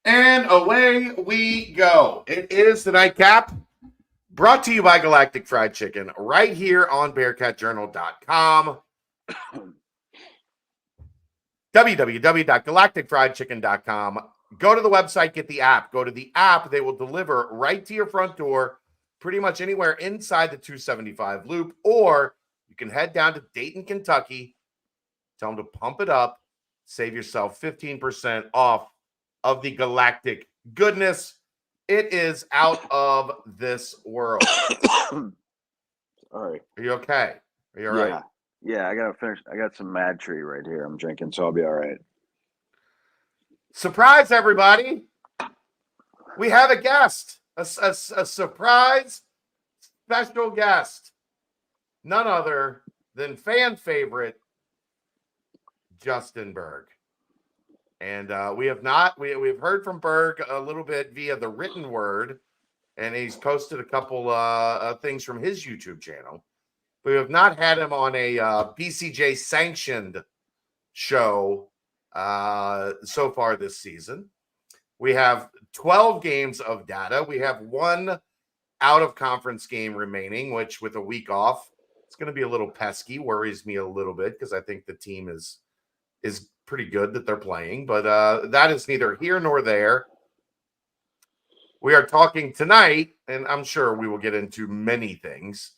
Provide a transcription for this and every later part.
And away we go. It is the nightcap brought to you by Galactic Fried Chicken right here on BearcatJournal.com. www.galacticfriedchicken.com. Go to the website, get the app. Go to the app. They will deliver right to your front door, pretty much anywhere inside the 275 loop. Or you can head down to Dayton, Kentucky. Tell them to pump it up. Save yourself 15% off of the Galactic goodness. It is out of this world. All right. Are you okay? Are you all right? Yeah, I gotta finish. I got some Mad Tree right here. I'm drinking, so I'll be all right. Surprise, everybody. We have a guest, a surprise special guest. None other than fan favorite Justin Berg. And we've heard from Berg a little bit via the written word, and he's posted a couple things from his YouTube channel. We have not had him on a BCJ sanctioned show so far this season. We have 12 games of data. We have one out of conference game remaining, which with a week off, it's going to be a little pesky. Worries me a little bit because I think the team is pretty good that they're playing, but that is neither here nor there. We are talking tonight, and I'm sure we will get into many things,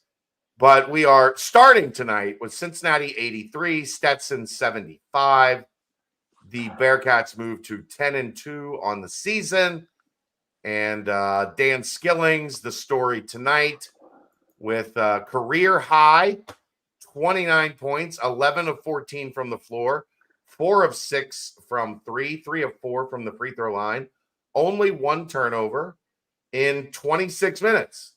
but we are starting tonight with Cincinnati 83, Stetson 75. The Bearcats move to 10-2 on the season, and Dan Skillings, the story tonight with career high 29 points, 11 of 14 from the floor. 4 of 6 from 3, 3 of 4 from the free throw line, only 1 turnover in 26 minutes.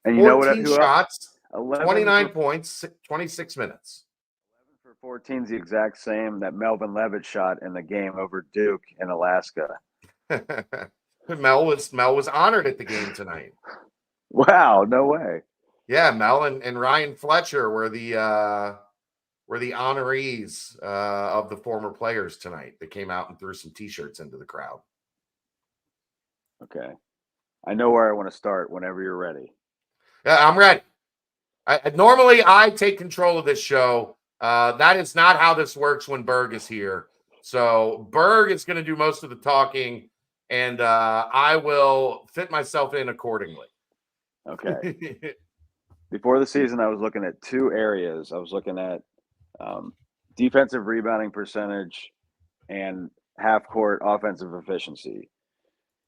And you know what? 14 shots, 29 points, 26 minutes. 11 for 14 is the exact same that Melvin Levitt shot in the game over Duke in Alaska. Mel was honored at the game tonight. Wow, no way. Yeah, Mel and Ryan Fletcher were the honorees of the former players tonight. They came out and threw some T-shirts into the crowd. Okay. I know where I want to start whenever you're ready. Yeah, I'm ready. Normally, I take control of this show. That is not how this works when Berg is here. So Berg is going to do most of the talking, and I will fit myself in accordingly. Okay. Before the season, I was looking at 2 areas. I was looking at defensive rebounding percentage and half-court offensive efficiency.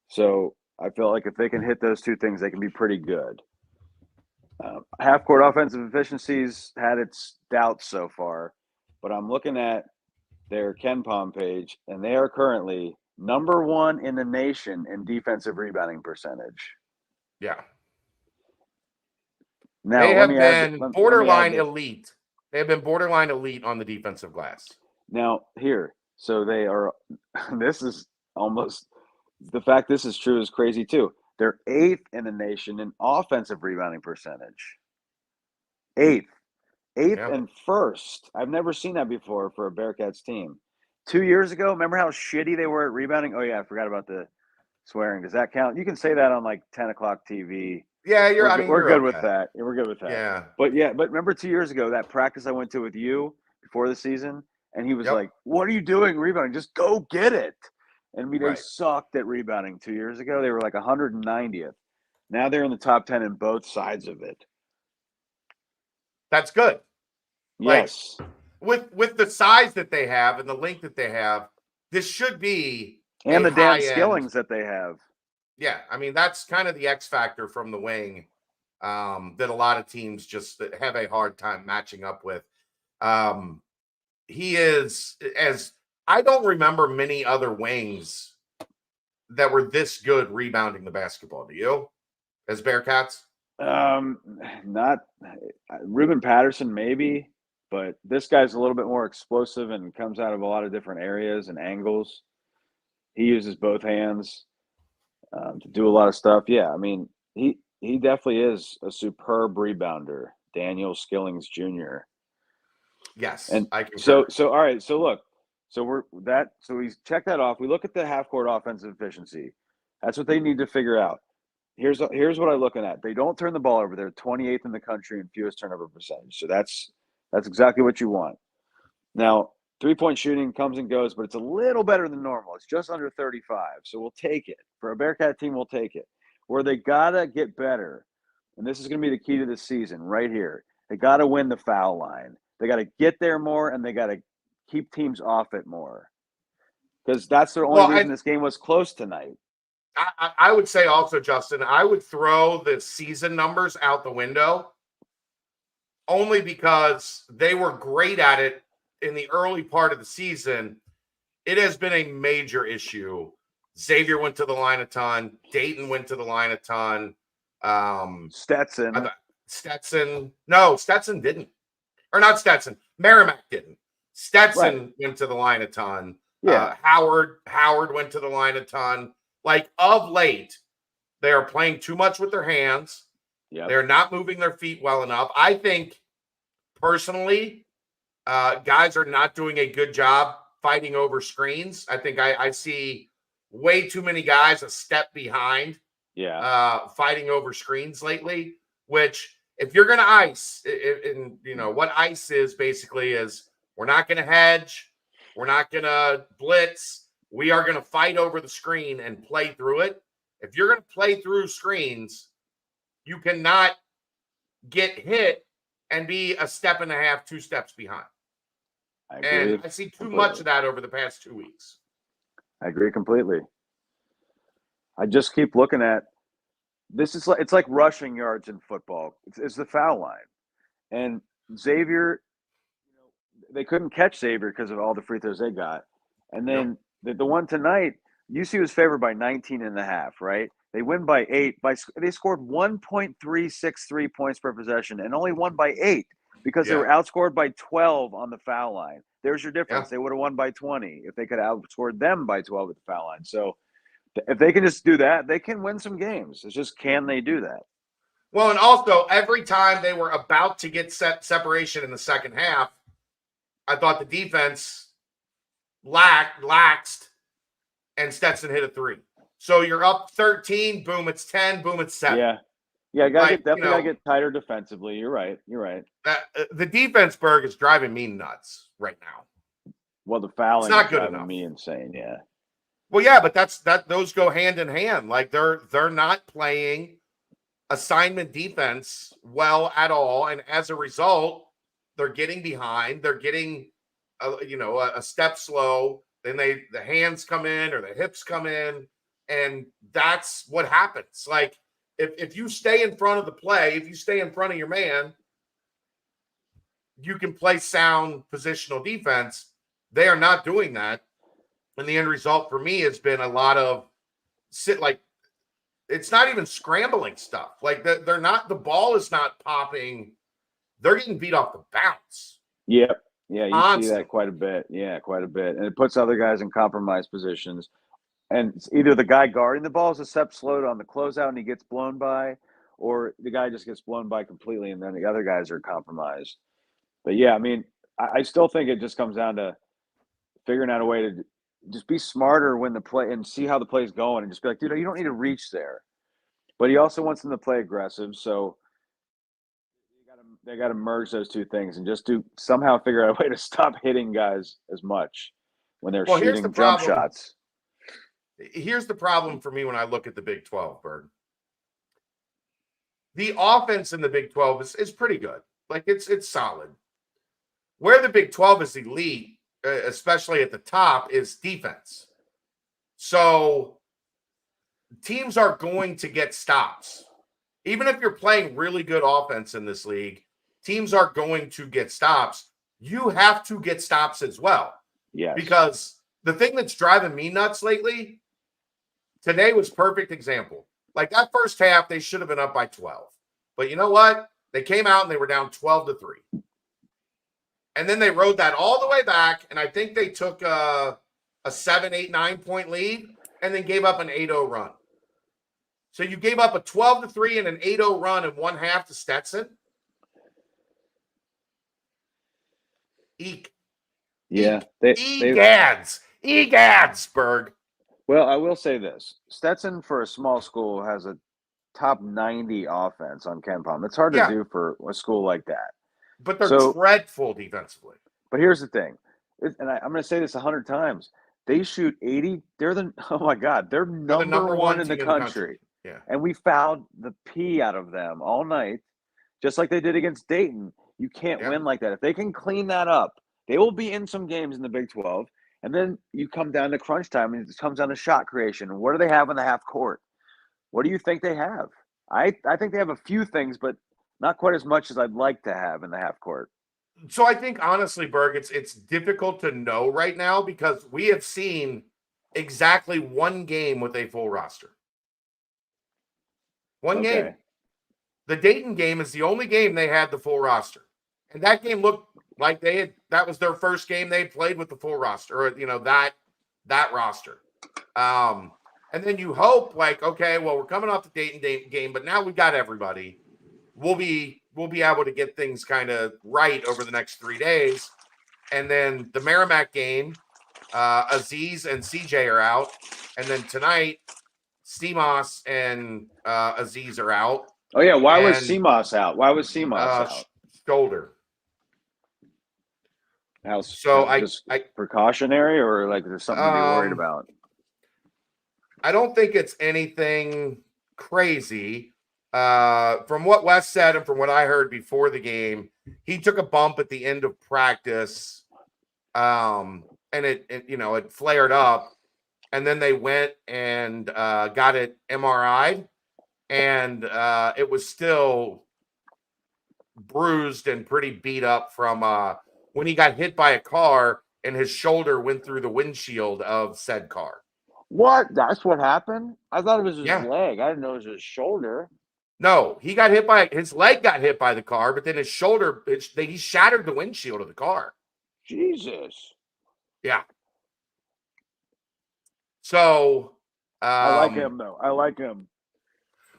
So I feel like if they can hit those 2 things, they can be pretty good. Half-court offensive efficiencies had its doubts so far, but I'm looking at their KenPom page, and they are currently number 1 in the nation in defensive rebounding percentage. Yeah. Now, they have been borderline elite. They have been borderline elite on the defensive glass. Now, here, so they are, this is almost, the fact this is true is crazy too. They're 8th in the nation in offensive rebounding percentage. 8th and 1st. I've never seen that before for a Bearcats team. 2 years ago, remember how shitty they were at rebounding? Oh, yeah, I forgot about the swearing. Does that count? You can say that on like 10 o'clock TV. Yeah, we're good with that. We're good with that. Yeah. But remember 2 years ago, that practice I went to with you before the season, and he was like, "What are you doing rebounding? Just go get it." And they sucked at rebounding 2 years ago. They were like 190th. Now they're in the top 10 in both sides of it. That's good. Yes. Like, with the size that they have and the length that they have, this should be and the Dan Skillings that they have. Yeah, I mean, that's kind of the X factor from the wing that a lot of teams just have a hard time matching up with. He is, as I don't remember many other wings that were this good rebounding the basketball. Do you, as Bearcats? Not Ruben Patterson, maybe, but this guy's a little bit more explosive and comes out of a lot of different areas and angles. He uses both hands to do a lot of stuff. Yeah, I mean, he definitely is a superb rebounder, Daniel Skillings Jr. Yes, and I can. So all right. So look, So we check that off. We look at the half court offensive efficiency. That's what they need to figure out. Here's what I'm looking at. They don't turn the ball over. They're 28th in the country in fewest turnover percentage. So that's exactly what you want. Now, 3-point shooting comes and goes, but it's a little better than normal. It's just under 35. So we'll take it. For a Bearcat team, we'll take it. Where they gotta get better, and this is going to be the key to the season right here. They gotta win the foul line. They gotta get there more, and they gotta keep teams off it more. Because that's the only reason this game was close tonight. I would say also, Justin, I would throw the season numbers out the window only because they were great at it in the early part of the season. It has been a major issue. Xavier went to the line a ton. Dayton went to the line a ton. Stetson. No, Stetson didn't. Or not Stetson. Merrimack didn't. Stetson went to the line a ton. Yeah. Howard went to the line a ton. Like, of late, they are playing too much with their hands. Yep. They're not moving their feet well enough. I think, personally, guys are not doing a good job fighting over screens. I think I see way too many guys a step behind fighting over screens lately, which if you're going to ice, and you know what ice is basically is we're not going to hedge. We're not going to blitz. We are going to fight over the screen and play through it. If you're going to play through screens, you cannot get hit and be a step and a half, 2 steps behind. I agree. And I see too much of that over the past 2 weeks. I agree completely. I just keep looking at this. It's like rushing yards in football. It's the foul line. And Xavier, they couldn't catch Xavier because of all the free throws they got. And then the one tonight, UC was favored by 19.5, right? They win by 8. They scored 1.363 points per possession and only won by 8 because they were outscored by 12 on the foul line. There's your difference. They would have won by 20 if they could have outscored them by 12 at the foul line. So if they can just do that, they can win some games. It's just, can they do that? Well, and also every time they were about to get separation in the second half, I thought the defense laxed and Stetson hit a 3. So you're up 13, boom, it's 10, boom, it's 7. Yeah, definitely got to get tighter defensively. You're right. The defense, Berg, is driving me nuts right now. Well, the fouling it's not is good driving enough. Me insane, yeah. Well, yeah, but those go hand in hand. Like they're not playing assignment defense well at all, and as a result, they're getting behind. They're getting a step slow. Then the hands come in or the hips come in, and that's what happens. Like if you stay in front of the play, if you stay in front of your man, you can play sound positional defense. They are not doing that. And the end result for me has been a lot of it's not even scrambling stuff. Like they're not, the ball is not popping. They're getting beat off the bounce. Yep. Yeah, you see that quite a bit. Yeah, quite a bit. And it puts other guys in compromised positions. And it's either the guy guarding the ball is a step slow on the closeout and he gets blown by, or the guy just gets blown by completely and then the other guys are compromised. But yeah, I mean, I still think it just comes down to figuring out a way to just be smarter when the play and see how the play's going and just be like, dude, you don't need to reach there. But he also wants them to play aggressive. So they got to merge those two things and just somehow figure out a way to stop hitting guys as much when they're shooting jump shots. Here's the problem for me when I look at the Big 12, Berg. The offense in the Big 12 is pretty good. Like it's solid. Where the Big 12 is elite, especially at the top, is defense. So teams are going to get stops. Even if you're playing really good offense in this league, teams are going to get stops. You have to get stops as well. Yes. Because the thing that's driving me nuts lately, today was perfect example. Like that first half, they should have been up by 12. But you know what? They came out and they were down 12-3. And then they rode that all the way back, and I think they took a 7, 8, 9-point lead and then gave up an 8-0 run. So you gave up a 12-3 and an 8-0 run in one half to Stetson. Eek. Yeah, Egads, Berg. Well, I will say this: Stetson for a small school has a top 90 offense on Ken Palm. It's hard to do for a school like that. But they're dreadful defensively. But here's the thing, and I'm going to say this 100 times: they shoot 80. They're the they're number one in the country. Yeah, and we fouled the P out of them all night, just like they did against Dayton. You can't win like that. If they can clean that up, they will be in some games in the Big 12. And then you come down to crunch time, and it comes down to shot creation. What do they have in the half court? What do you think they have? I think they have a few things, but not quite as much as I'd like to have in the half court. So I think, honestly, Berg, it's difficult to know right now because we have seen exactly one game with a full roster. One game. The Dayton game is the only game they had the full roster. And that game looked like that was their first game they played with the full roster, or that roster. And then you hope, like, okay, well, we're coming off the Dayton game, but now we've got everybody. We'll be able to get things kind of right over the next 3 days. And then the Merrimack game, Aziz and CJ are out. And then tonight, Stemos and Aziz are out. Oh, yeah. Why was Stemos out? Out? Shoulder. So I precautionary, or like there's something to be worried about? I don't think it's anything crazy. From what Wes said and from what I heard before the game, he took a bump at the end of practice, and it flared up, and then they went and got it MRI'd, and it was still bruised and pretty beat up from when he got hit by a car and his shoulder went through the windshield of said car. What? That's what happened? I thought it was his leg. I didn't know it was his shoulder. No, his leg got hit by the car, but then his shoulder, he shattered the windshield of the car. Jesus. Yeah. So I like him though. I like him.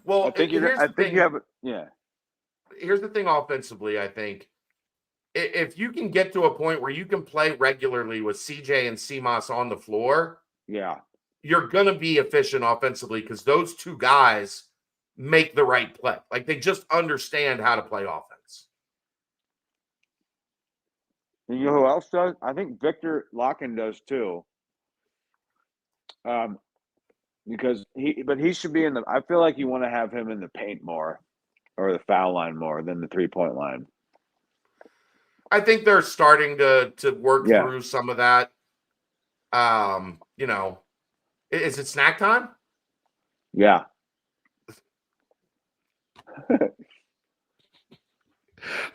Well, I think you have it. Yeah. Here's the thing offensively, I think. If you can get to a point where you can play regularly with CJ and Stemos on the floor, you're going to be efficient offensively because those two guys make the right play. Like, they just understand how to play offense. You know who else does? I think Victor Locken does too. Because he should be I feel like you want to have him in the paint more, or the foul line more than the 3-point line. I think they're starting to work through some of that. Is it snack time? Yeah.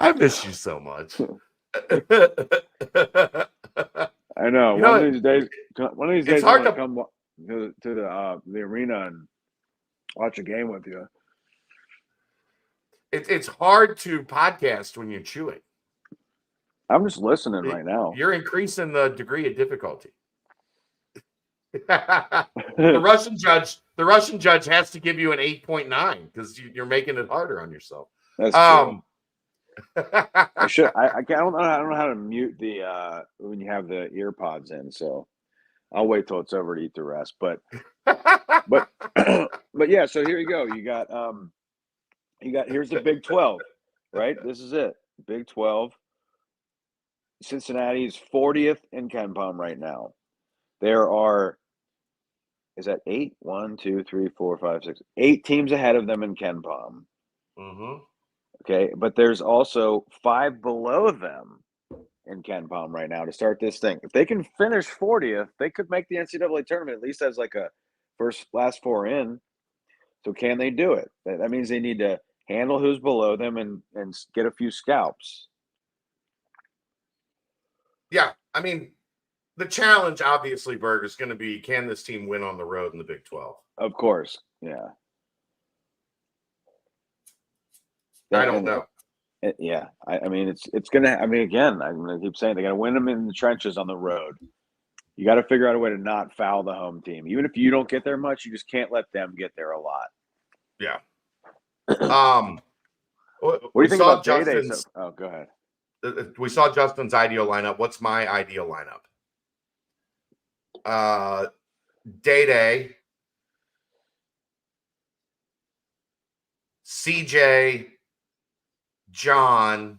I miss you so much. I know. One of these days, it's hard to come to the arena and watch a game with you. It's hard to podcast when you're chewing. I'm just listening right now. You're increasing the degree of difficulty. The Russian judge has to give you an 8.9 because you're making it harder on yourself. That's true. I don't know how to mute the when you have the ear pods in, so I'll wait till it's over to eat the rest. But yeah, so here you go. You got here's the Big 12, right? This is it. Big 12. Cincinnati is 40th in Ken Palm right now. There are, is that 8? 1, 2, 3, 4, 5, 6, 8 teams ahead of them in Ken Palm. Mm-hmm. Okay, but there's also 5 below them in Ken Palm right now to start this thing. If they can finish 40th, they could make the NCAA tournament at least as like a last 4 in. So can they do it? That means they need to handle who's below them and get a few scalps. Yeah, I mean, the challenge, obviously, Berg, is going to be, can this team win on the road in the Big 12? Of course, yeah. I don't know. Yeah, I mean, it's going to – I mean, again, I'm going to keep saying they got to win them in the trenches on the road. You got to figure out a way to not foul the home team. Even if you don't get there much, you just can't let them get there a lot. Yeah. What do you think about J-Day? Oh, go ahead. we saw Justin's ideal lineup. What's my ideal lineup? Day, CJ, John,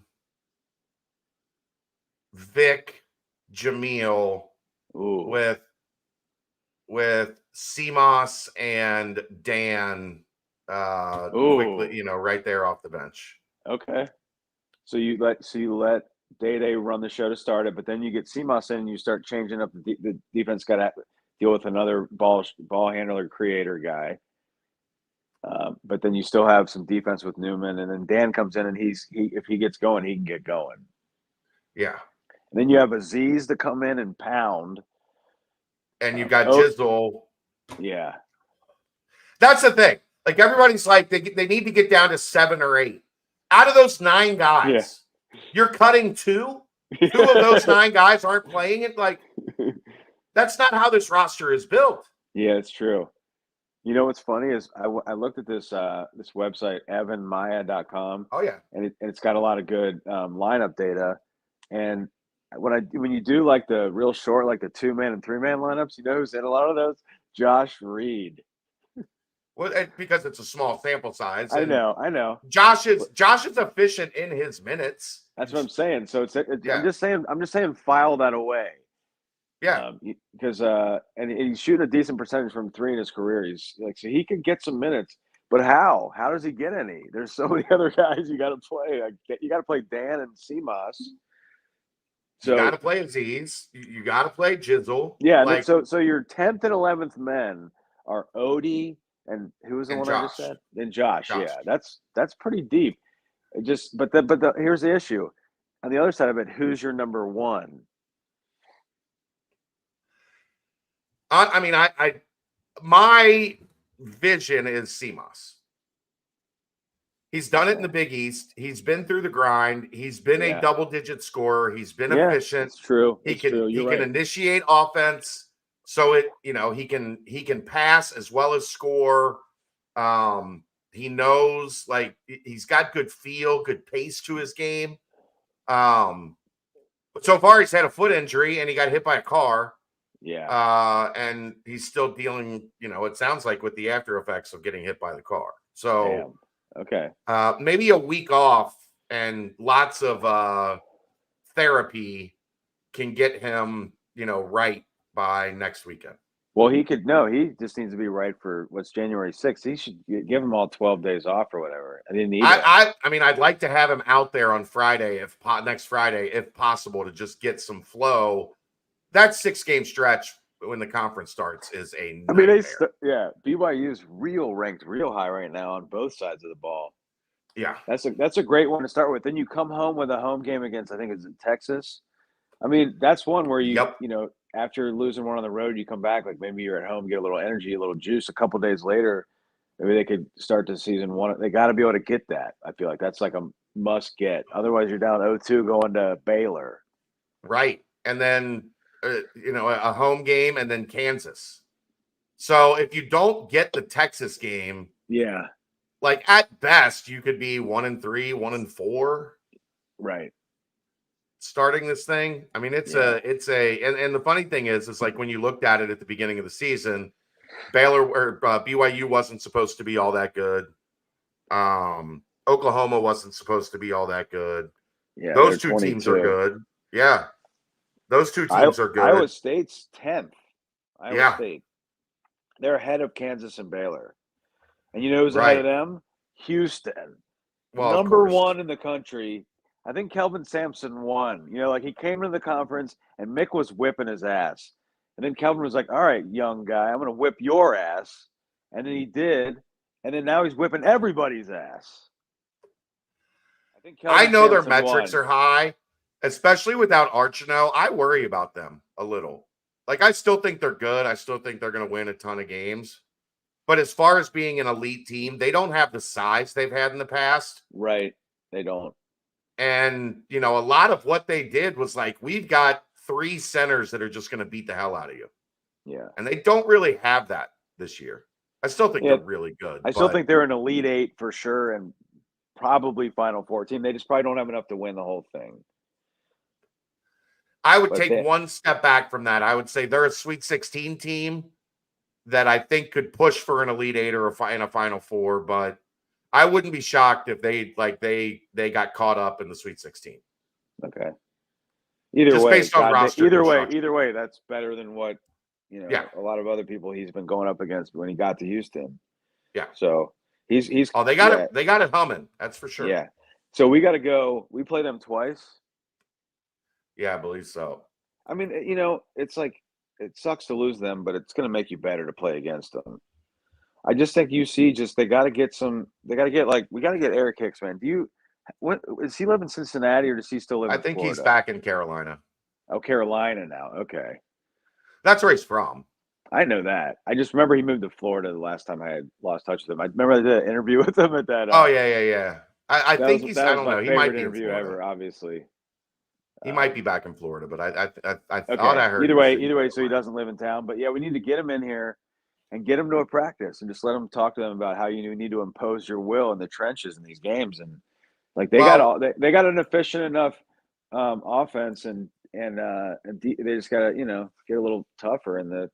Vic, Jamil, with CMOS and Dan quickly, right there off the bench. Okay. So you let Day run the show to start it, but then you get CMOS in and you start changing up the defense. Got to deal with another ball handler creator guy. But then you still have some defense with Newman, and then Dan comes in and if he gets going, he can get going. Yeah. And then you have Aziz to come in and pound. And you've got Jizzle. Yeah. That's the thing. Like, everybody's like, they need to get down to 7 or 8. Out of those 9 guys, you're cutting 2? 2 of those 9 guys aren't playing it? Like, that's not how this roster is built. Yeah, it's true. You know what's funny is I looked at this this website, evanmaya.com. Oh, yeah. And it's got a lot of good lineup data. And when you do like the real short, like the 2-man and 3-man lineups, you know who's in a lot of those? Josh Reed. Well, because it's a small sample size. I know. Josh is efficient in his minutes. That's what I'm saying. So I'm just saying file that away. Yeah. Because and he's shooting a decent percentage from 3 in his career. He's like, so he could get some minutes, but how? How does he get any? There's so many other guys you got to play. You got to play Dan and CMOS. So you got to play Aziz. You got to play Jizzle. Yeah. Like, so your 10th and 11th men are Odie and who was the one Josh. I just said? And Josh. Yeah, that's pretty deep. But here's the issue. On the other side of it, who's your number 1? My vision is CMOS. He's done it in the Big East. He's been through the grind. He's been a double-digit scorer. He's been efficient. It's true. He can initiate offense, so he can pass as well as score. He knows, like, he's got good feel, good pace to his game. But so far he's had a foot injury and he got hit by a car. Yeah. And he's still dealing, it sounds like, with the after effects of getting hit by the car. So, okay. Maybe a week off and lots of therapy can get him, right by next weekend. Well, he just needs to be right for what's January 6th. He should give him all 12 days off or whatever. I didn't need I'd like to have him out there on Friday, next Friday, if possible, to just get some flow. That 6-game stretch when the conference starts is a nightmare. BYU's ranked real high right now on both sides of the ball. Yeah. That's a great one to start with. Then you come home with a home game against, I think it's in Texas. I mean, that's one where after losing one on the road, you come back, like maybe you're at home, get a little energy, a little juice. A couple days later, maybe they could start the season 1. They got to be able to get that. I feel like that's like a must get. Otherwise, you're down 0-2 going to Baylor. Right. And then a home game and then Kansas. So if you don't get the Texas game, like at best you could be 1-3, 1-4. Right. Starting this thing. I mean, and the funny thing is like when you looked at it at the beginning of the season, Baylor or BYU wasn't supposed to be all that good. Oklahoma wasn't supposed to be all that good. Yeah, those 2 teams are good. Yeah. Those 2 teams are good. Iowa State's 10th. Iowa State. They're ahead of Kansas and Baylor. And you know who's ahead of them? Houston. Well, number 1 in the country. I think Kelvin Sampson won. He came into the conference and Mick was whipping his ass. And then Kelvin was like, all right, young guy, I'm going to whip your ass. And then he did. And then now he's whipping everybody's ass. I know their metrics are high. Especially without Archino, I worry about them a little. Like, I still think they're good. I still think they're going to win a ton of games. But as far as being an elite team, they don't have the size they've had in the past. Right. They don't. And, a lot of what they did was like, we've got 3 centers that are just going to beat the hell out of you. Yeah. And they don't really have that this year. I still think they're really good. I still think they're an Elite 8 for sure and probably Final Four team. They just probably don't have enough to win the whole thing. I would But take one step back from that. I would say they're a Sweet 16 team that I think could push for an Elite Eight or in a Final Four, but I wouldn't be shocked if they got caught up in the Sweet 16. Okay. Either Just way, based on roster either construction. way, that's better than what Yeah. a lot of other people he's been going up against when he got to Houston. Yeah. So he's they got it humming. That's for sure. Yeah. So we got to go. We play them twice. Yeah, I believe so. I mean, it's like it sucks to lose them, but it's going to make you better to play against them. I just think UC they got to get we got to get Eric Hicks, man. Does he live in Cincinnati or does he still live in Florida? I think he's back in Carolina. Oh, Carolina now. Okay. That's where he's from. I know that. I just remember he moved to Florida the last time I had lost touch with him. I remember I did an interview with him at that. Yeah. I think he's. I don't know. He might be interview ever. Obviously, he might be back in Florida, but I okay. thought I heard. Either way, so he doesn't live in town. But yeah, we need to get him in here and get him to a practice and just let him talk to them about how you need to impose your will in the trenches in these games. And like they got an efficient enough offense and they just got to get a little tougher in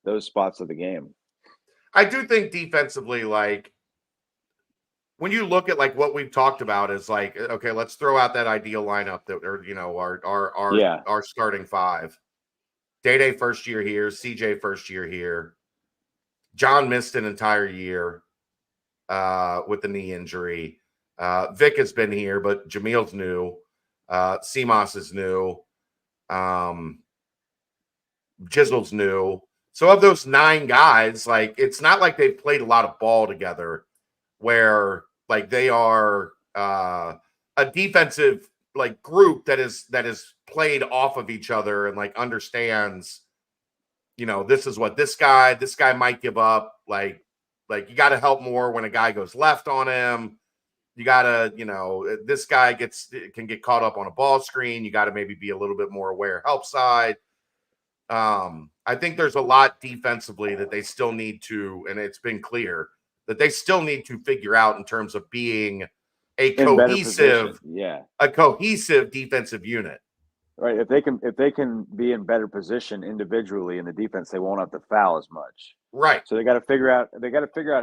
those spots of the game. I do think defensively, like when you look at like what we've talked about is like, okay, let's throw out that ideal lineup our starting five. Day first year here, CJ first year here. John missed an entire year with the knee injury. Vic has been here, but Jamil's new. Seamoss is new. Jizzle's new. So of those 9 guys, like it's not like they've played a lot of ball together where like they are a defensive like group that is played off of each other and like understands, this is what this guy might give up. Like you got to help more when a guy goes left on him. You got to, this guy can get caught up on a ball screen. You got to maybe be a little bit more aware help side. I think there's a lot defensively that they still need to, and it's been clear that they still need to figure out in terms of being a cohesive defensive unit. Right. If they can be in better position individually in the defense, they won't have to foul as much. Right. So they got to figure out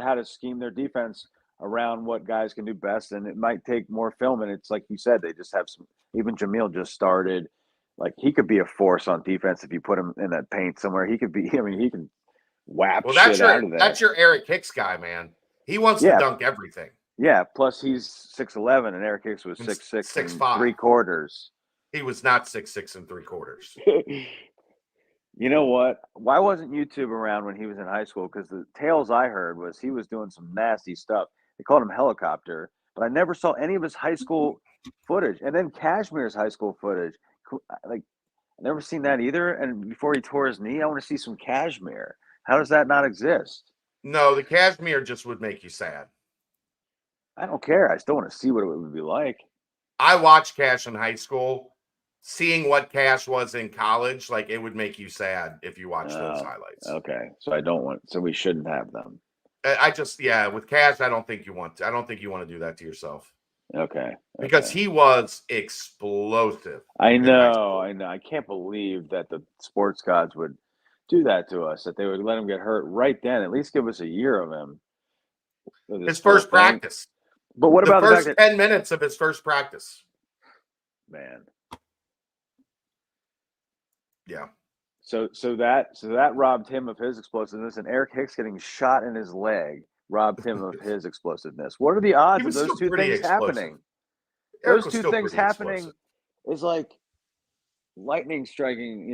how to scheme their defense around what guys can do best. And it might take more film. And it's like you said, they just have even Jamil just started. Like he could be a force on defense if you put him in that paint somewhere. He could be. I mean, he can whap shit out of that. That's your Eric Hicks guy, man. He wants to dunk everything. Yeah. Plus, he's 6'11", and Eric Hicks was 6'6", 6'5". 3/4. He was not 6'6" 3/4. You know what? Why wasn't YouTube around when he was in high school? Because the tales I heard was he was doing some nasty stuff. They called him Helicopter, but I never saw any of his high school footage. And then Cashmere's high school footage. Like, I've never seen that either. And before he tore his knee, I want to see some Cashmere. How does that not exist? No, the Cashmere just would make you sad. I don't care. I still want to see what it would be like. I watched Cash in high school. Seeing what Cash was in college, like it would make you sad if you watch those highlights. Okay, so we shouldn't have them. With Cash, I don't think you want to do that to yourself. Okay. Because he was explosive. I know. I can't believe that the sports gods would do that to us, that they would let him get hurt right then. At least give us a year of him. His first practice. But what about the first 10 minutes of his first practice? Man. Yeah. So that robbed him of his explosiveness, and Eric Hicks getting shot in his leg robbed him of his explosiveness. What are the odds of those two things happening? Those two things happening is like lightning striking,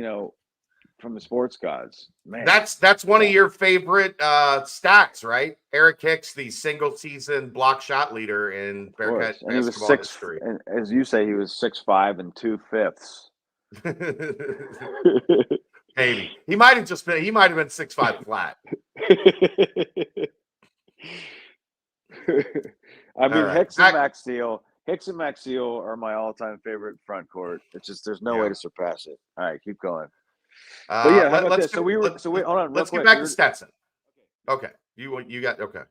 from the sports gods. Man, that's one of your favorite stats, right? Eric Hicks, the single season block shot leader in Bearcat basketball history. And as you say, he was 6'5" 2/5. Maybe he might have been 6'5" flat. I mean, right. Hicks and Max Seal are my all-time favorite front court. It's just there's no way to surpass it. All right, keep going. But yeah, how about this? Hold on. Let's get back to Stetson. Okay, you got okay. One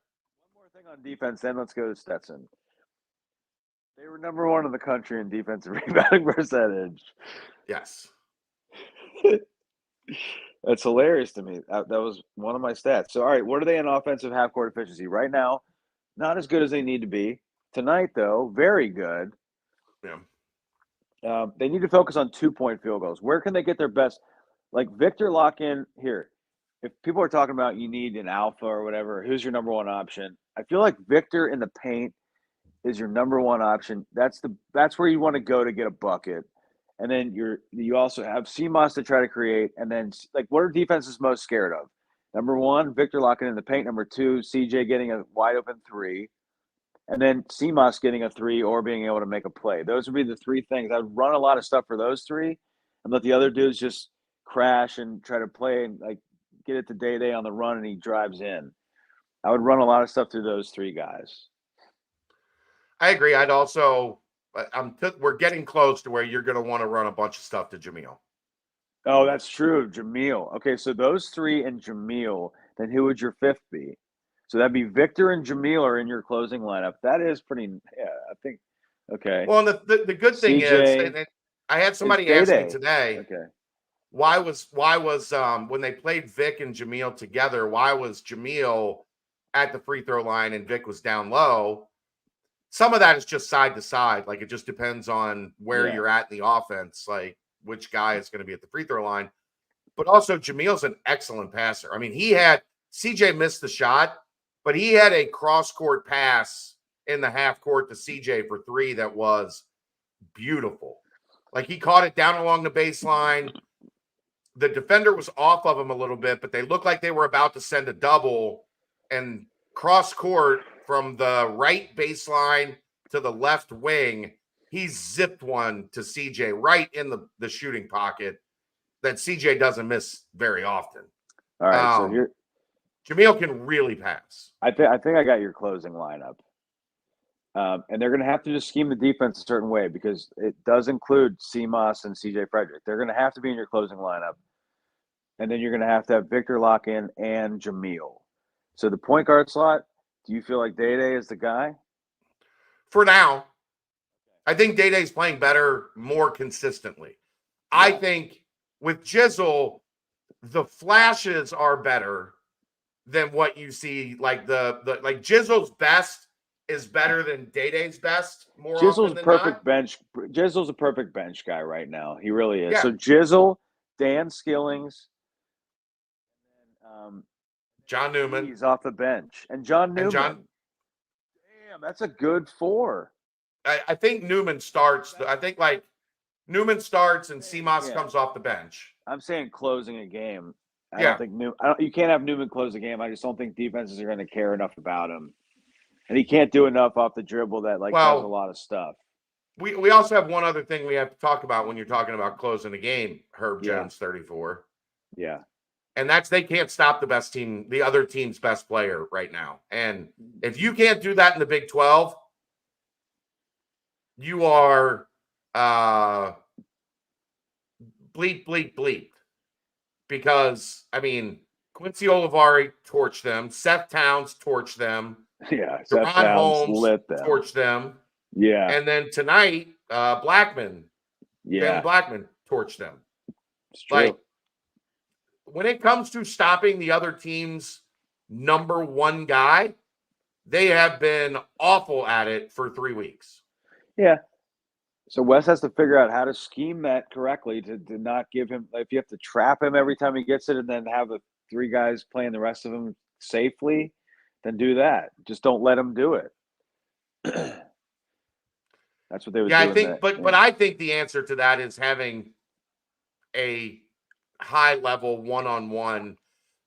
more thing on defense, then let's go to Stetson. They were number 1 in the country in defensive rebounding percentage. Yes. That's hilarious to me. That was one of my stats. So, all right, what are they in offensive half court efficiency right now? Not as good as they need to be. Tonight, though, very good. Yeah. They need to focus on 2-point field goals. Where can they get their best? Like Victor lock in here. If people are talking about you need an alpha or whatever, who's your number one option? I feel like Victor in the paint is your number one option. That's where you want to go to get a bucket. And then you also have CMOS to try to create. And then like what are defenses most scared of? Number one, Victor locking in the paint. Number two, CJ getting a wide open three. And then CMOS getting a three or being able to make a play. Those would be the three things. I would run a lot of stuff for those three and let the other dudes just crash and try to play and like get it to Day on the run and he drives in. I would run a lot of stuff through those three guys. I agree. I'd also we're getting close to where you're going to want to run a bunch of stuff to Jamil. Oh, that's true. Jamil. Okay, so those three and Jamil, then who would your fifth be? So that'd be Victor and Jamil are in your closing lineup. That is pretty, I think, okay. Well, and the good thing CJ is, I had somebody ask me today, okay, why was when they played Vic and Jamil together, why was Jamil at the free throw line and Vic was down low? Some of that is just side to side. Like it just depends on where you're at in the offense, like which guy is going to be at the free throw line. But also Jamil's an excellent passer. I mean, CJ missed the shot, but he had a cross-court pass in the half court to CJ for three that was beautiful. Like he caught it down along the baseline. The defender was off of him a little bit, but they looked like they were about to send a double and cross-court from the right baseline to the left wing. He zipped one to CJ right in the shooting pocket that CJ doesn't miss very often. All right, so here Jamil can really pass. I think I got your closing lineup. And they're going to have to just scheme the defense a certain way because it does include CMOS and CJ Frederick. They're going to have to be in your closing lineup. And then you're going to have Victor lock in and Jamil. So the point guard slot, do you feel like Day is the guy? For now, I think Day-Day's playing better more consistently. Yeah. I think with Jizzle, the flashes are better than what you see. Like like Jizzle's best is better than Day-Day's best. Jizzle's perfect bench. Jizzle's a perfect bench guy right now. He really is. Yeah. So Jizzle, Dan Skillings, and John Newman. He's off the bench. And John Newman. Damn, that's a good four. I think Newman starts. I think like Newman starts and CMOS comes off the bench. I'm saying closing a game. I don't think you can't have Newman close the game. I just don't think defenses are going to care enough about him. And he can't do enough off the dribble that does a lot of stuff. We also have one other thing we have to talk about when you're talking about closing the game, Herb Jones 34. Yeah. And that's they can't stop the other team's best player right now. And if you can't do that in the Big 12, you are bleep. Because, I mean, Quincy Olivari torched them. Seth Towns torched them. Yeah, Seth Towns lit them. Torched them. Yeah. And then tonight, Blackman. Yeah. Blackman torched them. It's true. Like, when it comes to stopping the other team's number one guy, they have been awful at it for 3 weeks. Yeah. So Wes has to figure out how to scheme that correctly to not give him – if you have to trap him every time he gets it and then have the three guys playing the rest of them safely, then do that. Just don't let him do it. That's what they would do. Yeah, I think – but I think the answer to that is having a high-level one-on-one.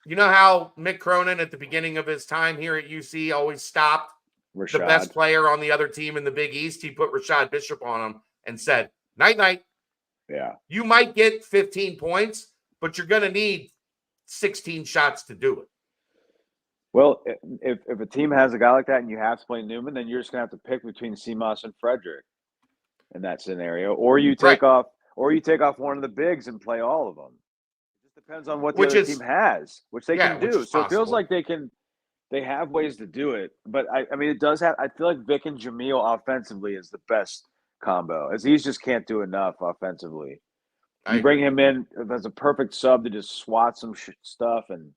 You know how Mick Cronin at the beginning of his time here at UC always stopped Rashad, the best player on the other team in the Big East? He put Rashad Bishop on him and said, night. Yeah. You might get 15 points, but you're going to need 16 shots to do it. Well, if a team has a guy like that and you have to play Newman, then you're just going to have to pick between CMOS and Frederick in that scenario. Or you take off one of the bigs and play all of them. It just depends on what the other team has, which they can do. So it feels like they have ways to do it. But I mean, it does have – I feel like Vic and Jamil offensively is the best combo. Aziz just can't do enough offensively. You bring him in as a perfect sub to just swat some stuff and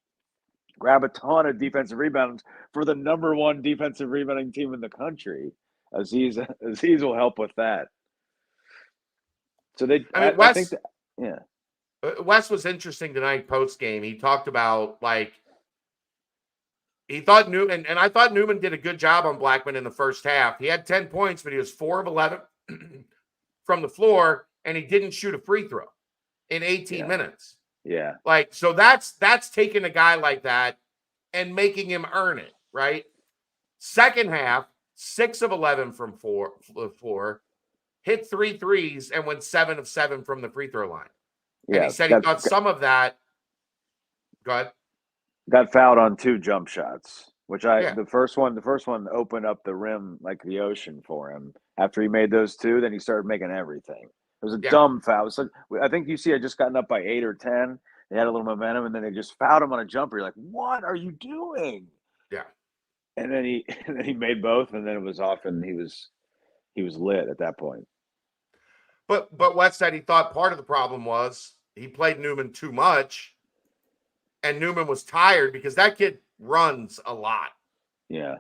grab a ton of defensive rebounds for the number one defensive rebounding team in the country. Aziz will help with that. So I think that, yeah. Wes was interesting tonight post game. He talked about he thought Newman, and I thought Newman did a good job on Blackman in the first half. He had 10 points, but he was 4 of 11 from the floor, and he didn't shoot a free throw in 18 minutes. Yeah. So that's taking a guy like that and making him earn it, right? Second half, 6 of 11 from the floor, hit 3 threes, and went 7 of 7 from the free throw line. Yeah, and he said he thought some of that. Go ahead. Got fouled on 2 jump shots, which the first one opened up the rim like the ocean for him. After he made those 2, then he started making everything. It was a dumb foul. So I think UC had just gotten up by 8 or 10. They had a little momentum, and then they just fouled him on a jumper. You're like, what are you doing? Yeah. And then he made both, and then it was off, and he was lit at that point. But Wes said he thought part of the problem was he played Newman too much, and Newman was tired because that kid runs a lot. Yeah.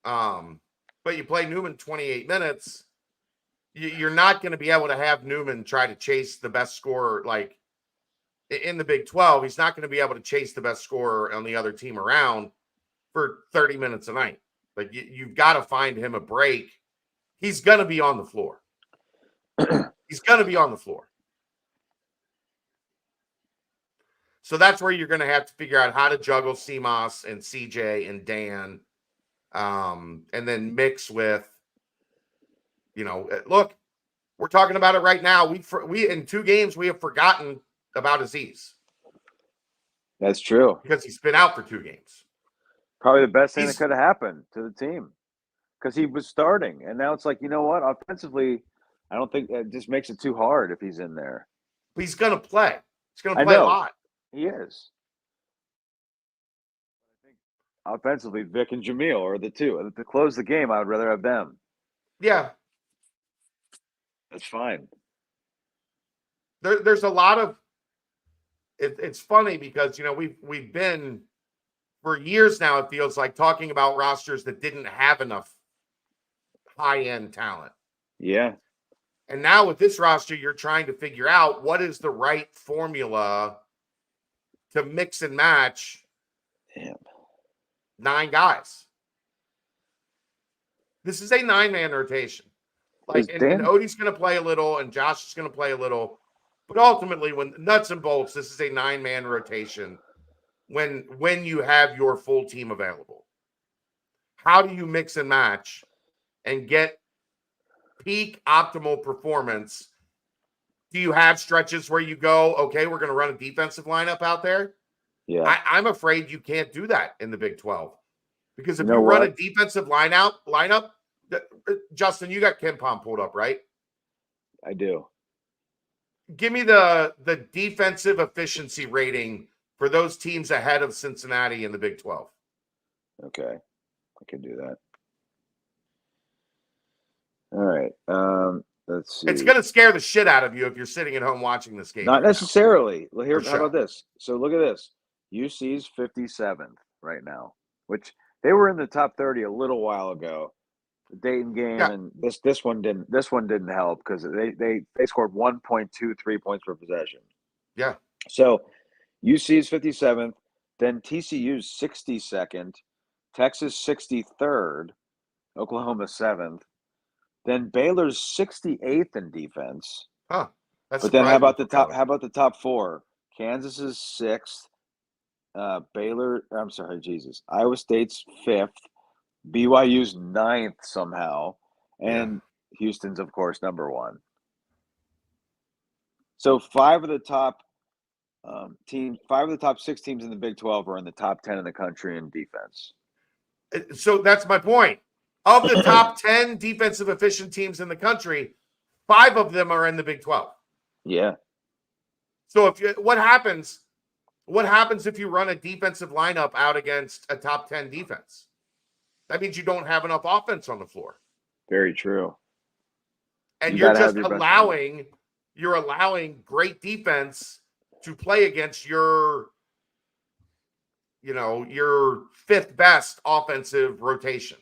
But you play Newman 28 minutes, you're not going to be able to have Newman try to chase the best scorer. Like in the Big 12, he's not going to be able to chase the best scorer on the other team around for 30 minutes a night. Like you've got to find him a break. He's going to be on the floor. He's going to be on the floor. So that's where you're going to have to figure out how to juggle CMOS and CJ and Dan, and then mix with, look, we're talking about it right now. We in 2 games, we have forgotten about Aziz. That's true. Because he's been out for 2 games. Probably the best thing that could have happened to the team because he was starting. And now it's like, you know what? Offensively, I don't think it just makes it too hard if he's in there. But he's going to play. He's going to play a lot. He is. I think offensively, Vic and Jamil are the 2. To close the game, I would rather have them. Yeah. That's fine. There's a lot of it's funny because we've been for years now, it feels like, talking about rosters that didn't have enough high-end talent. Yeah. And now with this roster, you're trying to figure out what is the right formula to mix and match 9 guys. This is a 9-man rotation. And Odie's going to play a little, and Josh is going to play a little. But ultimately, when nuts and bolts, this is a 9-man rotation when you have your full team available. How do you mix and match and get peak optimal performance? Do you have stretches where you go, okay, we're going to run a defensive lineup out there? Yeah. I'm afraid you can't do that in the Big 12. Because if you run a defensive lineup, Justin, you got KenPom pulled up, right? I do. Give me the defensive efficiency rating for those teams ahead of Cincinnati in the Big 12. Okay. I can do that. All right. Let's see. It's going to scare the shit out of you if you're sitting at home watching this game. Not necessarily. Well, here, how about this? So look at this. UC's 57th right now, which they were in the top 30 a little while ago. The Dayton game, and this one didn't help because they scored 1.23 points per possession. Yeah. So UC's 57th, then TCU's 62nd, Texas 63rd, Oklahoma 7th. Then Baylor's 68th in defense. Huh. But then how about the top 4? Kansas is 6th. Iowa State's 5th. BYU's 9th somehow. And Houston's, of course, number 1. So 5 of the top 6 teams in the Big 12 are in the top 10 in the country in defense. So that's my point. Of the top 10 defensive efficient teams in the country, 5 of them are in the Big 12. Yeah. So what happens if you run a defensive lineup out against a top 10 defense? That means you don't have enough offense on the floor. Very true. And you're just allowing you're allowing great defense to play against your fifth best offensive rotation.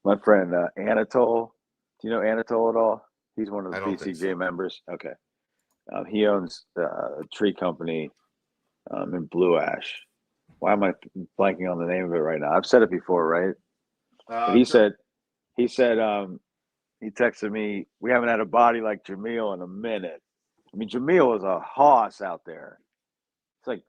My friend Anatole, do you know Anatole at all? He's one of the I don't think BCJ so. members. Okay. He owns a tree company in Blue Ash. Why am I blanking on the name of it right now? I've said it before, right? But he Sure. he texted me, we haven't had a body like Jamil in a minute. I mean, Jamil is a hoss out there. It's like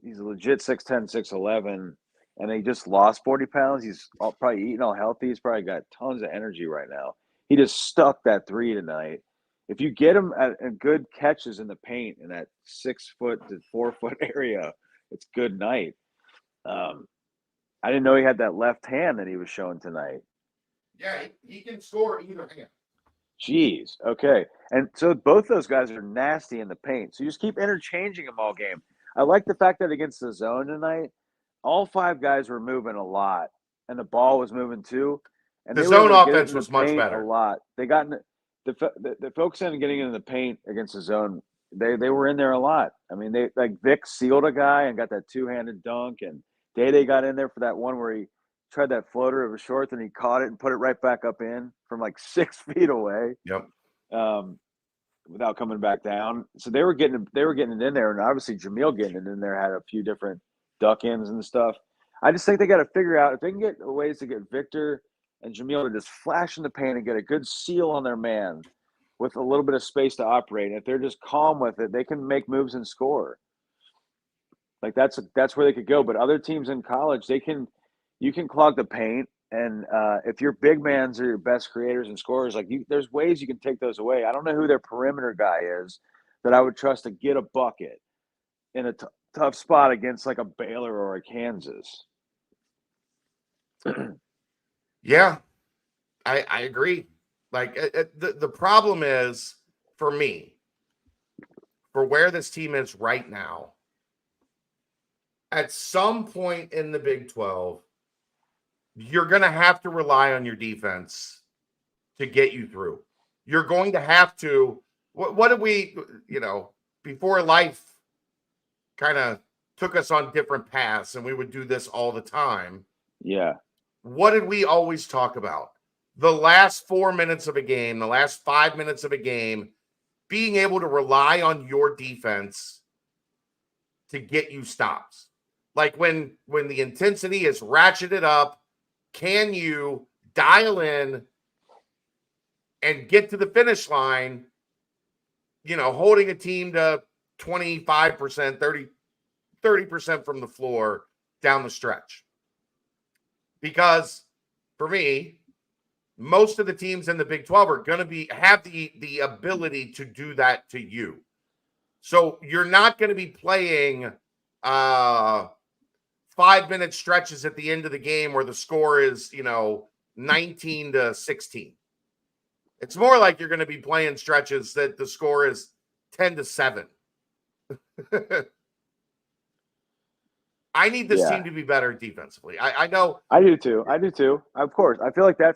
he's a legit 6'10", 6'11", and he just lost 40 pounds. He's probably eating all healthy. He's probably got tons of energy right now. He just stuck that 3 tonight. If you get him at good catches in the paint in that 6 foot to 4 foot area, it's good night. I didn't know he had that left hand that he was showing tonight. Yeah, he can score either hand. Jeez. Okay. And so both those guys are nasty in the paint. So you just keep interchanging them all game. I like the fact that against the zone tonight, all 5 guys were moving a lot, and the ball was moving too. And the they zone were able to get offense in the was much paint better. a lot. They got in the focus on getting into the paint against the zone. They were in there a lot. I mean, they like Vic sealed a guy and got that 2-handed dunk, and Day got in there for that one where he tried that floater. It was short, and he caught it and put it right back up in from like 6 feet away. Yep. Without coming back down. So they were getting it in there, and obviously Jamil getting it in there had a few different duck ins and stuff. I just think they got to figure out if they can get ways to get Victor and Jamil to just flash in the paint and get a good seal on their man with a little bit of space to operate. And if they're just calm with it, they can make moves and score. Like that's where they could go. But other teams in college, you can clog the paint. And if your big mans are your best creators and scorers, there's ways you can take those away. I don't know who their perimeter guy is that I would trust to get a bucket in a tough spot against like a Baylor or a Kansas. Yeah, I agree. Like the problem is for me, for where this team is right now, at some point in the Big 12, you're going to have to rely on your defense to get you through. You're going to have to. What did we, before life kind of took us on different paths and we would do this all the time. Yeah. What did we always talk about? The last 4 minutes of a game, the last 5 minutes of a game, being able to rely on your defense to get you stops. Like when the intensity is ratcheted up, can you dial in and get to the finish line, holding a team to 25%, 30% from the floor down the stretch? Because for me, most of the teams in the Big 12 are going to have the ability to do that to you. So you're not going to be playing 5-minute stretches at the end of the game where the score is, 19-16. It's more like you're going to be playing stretches that the score is 10-7. I need this team to be better defensively. I know. I do too. Of course. I feel like that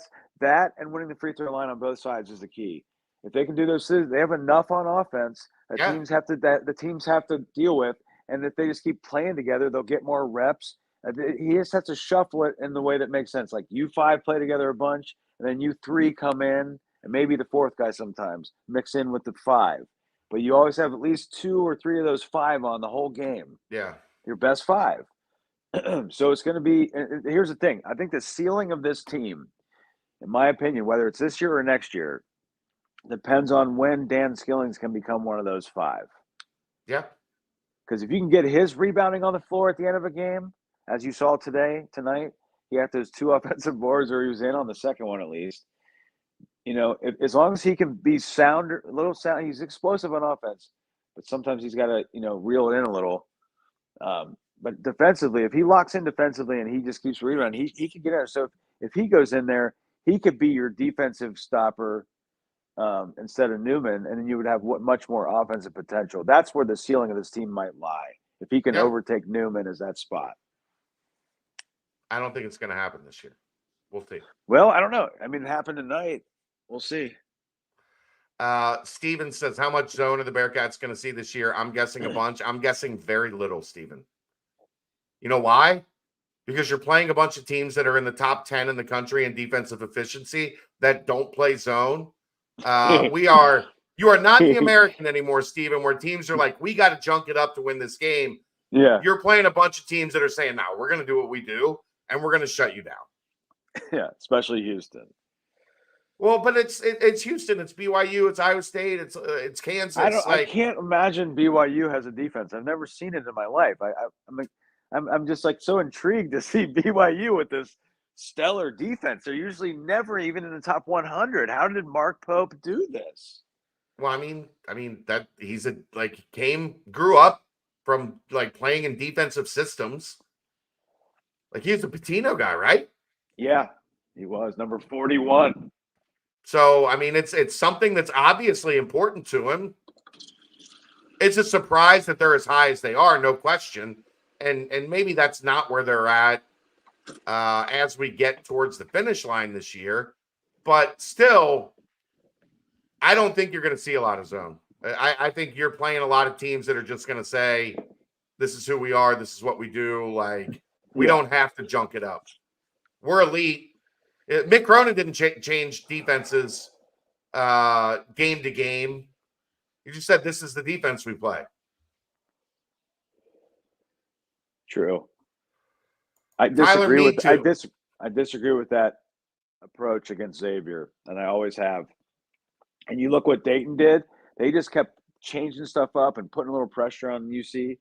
and winning the free throw line on both sides is the key. If they can do those things, they have enough on offense that the teams have to deal with. And if they just keep playing together, they'll get more reps. He just has to shuffle it in the way that makes sense. Like you 5 play together a bunch, and then you 3 come in, and maybe the 4th guy sometimes mix in with the 5. But you always have at least 2 or 3 of those 5 on the whole game. Yeah. Your best 5. So it's going to be – here's the thing. I think the ceiling of this team, in my opinion, whether it's this year or next year, depends on when Dan Skillings can become one of those 5. Yeah. Because if you can get his rebounding on the floor at the end of a game, as you saw tonight, he had those 2 offensive boards, or he was in on the second one at least. As long as he can be sound, he's explosive on offense, but sometimes he's got to, reel it in a little. But defensively, if he locks in defensively and he just keeps rebounding, he can get out. So if he goes in there, he could be your defensive stopper instead of Newman, and then you would have much more offensive potential. That's where the ceiling of this team might lie. If he can overtake Newman as that spot. I don't think it's going to happen this year. We'll see. Well, I don't know. I mean, it happened tonight. We'll see. Steven says, how much zone are the Bearcats going to see this year? I'm guessing a bunch. I'm guessing very little, Steven. You know why? Because you're playing a bunch of teams that are in the top 10 in the country in defensive efficiency that don't play zone. You are not the American anymore, Steven, where teams are like, we got to junk it up to win this game. Yeah. You're playing a bunch of teams that are saying, no, we're going to do what we do, and we're going to shut you down. Yeah, especially Houston. Well, but it's Houston, it's BYU, it's Iowa State, it's Kansas. I can't imagine BYU has a defense. I've never seen it in my life. I'm just like so intrigued to see BYU with this stellar defense. They're usually never even in the top 100. How did Mark Pope do this? Well, I mean that he's grew up from like playing in defensive systems. Like he's a Patino guy, right? Yeah, he was number 41. So, I mean, it's something that's obviously important to him. It's a surprise that they're as high as they are, no question. And maybe that's not where they're at as we get towards the finish line this year. But still, I don't think you're going to see a lot of zone. I think you're playing a lot of teams that are just going to say, this is who we are, this is what we do. Like, we don't have to junk it up. We're elite. Mick Cronin didn't change defenses game to game. He just said, this is the defense we play. True. I disagree with that approach against Xavier, and I always have. And you look what Dayton did. They just kept changing stuff up and putting a little pressure on UC.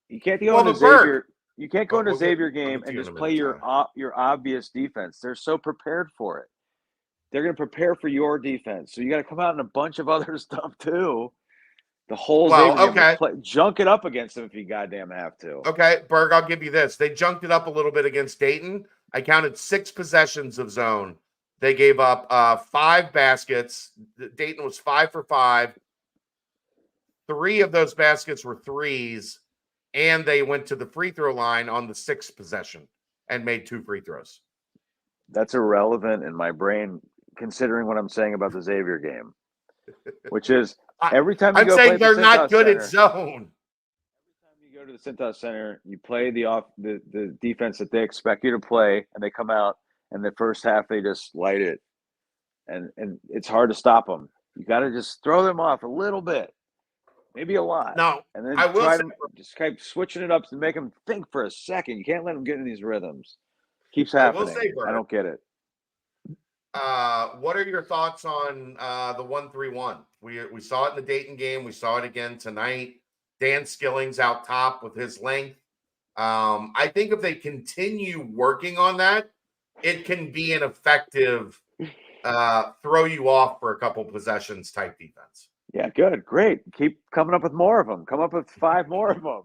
You can't go into Xavier. You can't go into Xavier game and just play your obvious defense. They're so prepared for it. They're going to prepare for your defense. So you got to come out in a bunch of other stuff too. The whole Xavier game, junk it up against them if you goddamn have to. Okay, Berg, I'll give you this. They junked it up a little bit against Dayton. I counted 6 possessions of zone. They gave up 5 baskets. Dayton was 5 for 5. 3 of those baskets were threes. And they went to the free throw line on the 6th possession and made 2 free throws. That's irrelevant in my brain, considering what I'm saying about the Xavier game, which is every time I'm saying they're not good at zone. Every time you go to the Cintas Center, you play the defense that they expect you to play, and they come out, and the first half they just light it, and it's hard to stop them. You got to just throw them off a little bit. Maybe a lot. No, and then I will say, just keep switching it up to make them think for a second. You can't let them get in these rhythms. Keeps happening. I will say, Bert, I don't get it. What are your thoughts on the 1-3-1? We saw it in the Dayton game. We saw it again tonight. Dan Skilling's out top with his length. I think if they continue working on that, it can be an effective throw you off for a couple possessions type defense. Yeah, good, great. Keep coming up with more of them. Come up with 5 more of them.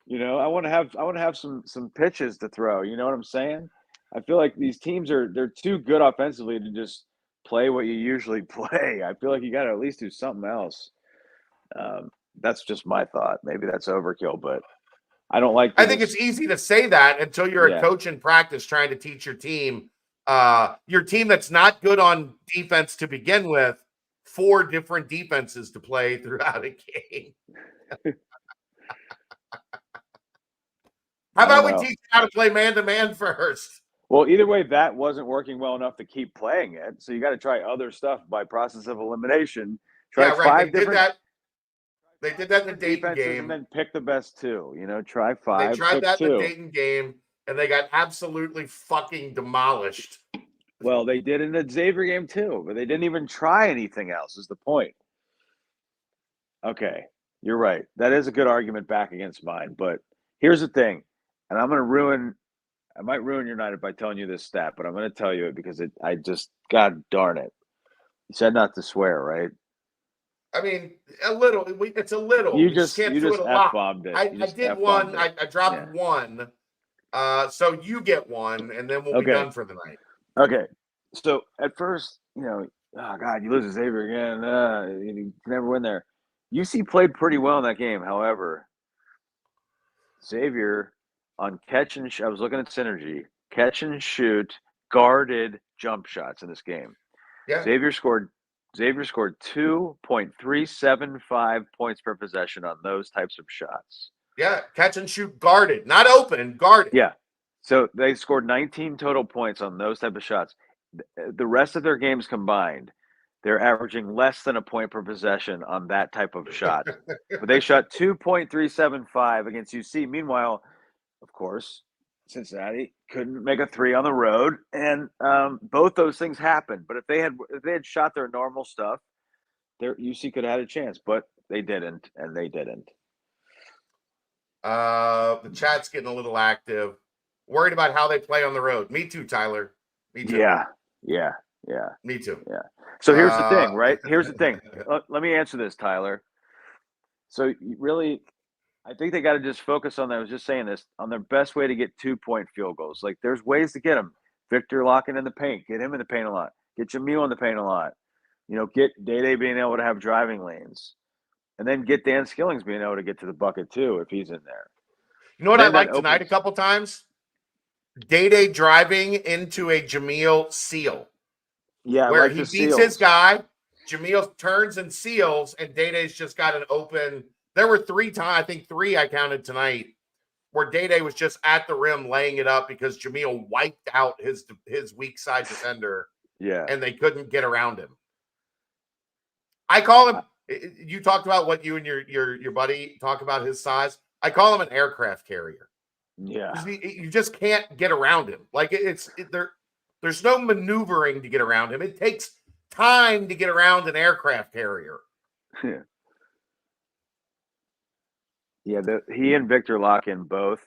You know, I want to have some pitches to throw. You know what I'm saying? I feel like these teams they're too good offensively to just play what you usually play. I feel like you got to at least do something else. That's just my thought. Maybe that's overkill, but I don't like. I think it's easy to say that until you're a coach in practice trying to teach your team that's not good on defense to begin with. 4 different defenses to play throughout a game. How about we teach you how to play man-to-man first? Well, either way, that wasn't working well enough to keep playing it. So you got to try other stuff by process of elimination. Try 5 different. They did that in the Dayton game. And then pick the best 2. You know, try 5. They tried that in the Dayton game, and they got absolutely fucking demolished. Well, they did in the Xavier game too, but they didn't even try anything else, is the point. Okay, you're right. That is a good argument back against mine. But here's the thing, and I might ruin your night if I telling you this stat, but I'm going to tell you it because God darn it. You said not to swear, right? I mean, a little. It's a little. You just F-bombed it. I did one. I dropped one. So you get one, and then we'll be done for the night. Okay, so at first, you know, oh God, you lose to Xavier again. You never win there. UC played pretty well in that game. However, Xavier on catch and I was looking at synergy, catch and shoot, guarded jump shots in this game. Yeah. Xavier scored Xavier scored 2.375 points per possession on those types of shots. Yeah, catch and shoot guarded, not open, guarded. Yeah. So they scored 19 total points on those type of shots. The rest of their games combined, they're averaging less than a point per possession on that type of shot. But they shot 2.375 against UC. Meanwhile, of course, Cincinnati couldn't make a three on the road, and both those things happened. But if they had shot their normal stuff, their UC could have had a chance, but they didn't, and they didn't. The chat's getting a little active. Worried about how they play on the road. Me too, Tyler. Me too. Yeah. Me too. Yeah. So here's the thing, right? Here's the thing. Let me answer this, Tyler. So really, I think they got to just focus on. I was just saying this on their best way to get 2-point field goals. Like there's ways to get them. Victor locking in the paint, get him in the paint a lot. Get Jamil in the paint a lot. Get Day being able to have driving lanes, and then get Dan Skillings being able to get to the bucket too if he's in there. You know what I like tonight a couple times? Day driving into a Jamil seal. Yeah, where like he beats his guy, Jamil turns and seals, and Day-Day's just got an open. There were 3 times, I think 3 I counted tonight, where Day-Day was just at the rim laying it up because Jamil wiped out his weak side defender. Yeah, and they couldn't get around him. I call him. You talked about what you and your buddy talk about his size. I call him an aircraft carrier. Yeah, you just can't get around him. Like there's no maneuvering to get around him. It takes time to get around an aircraft carrier. Yeah. He and Victor lock in both.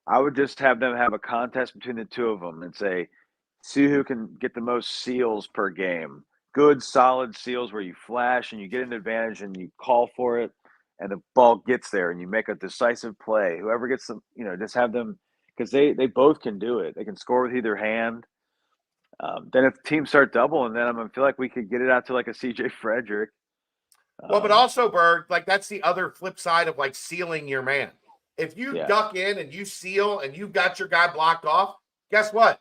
I would just have them have a contest between the two of them and see who can get the most seals per game. Good, solid seals where you flash and you get an advantage and you call for it and the ball gets there and you make a decisive play. Whoever gets them, just have them because they both can do it. They can score with either hand. Then if teams start doubling, then I feel like we could get it out to like a CJ Frederick. Well, but also, Berg, like that's the other flip side of like sealing your man. If you duck in and you seal and you've got your guy blocked off, guess what?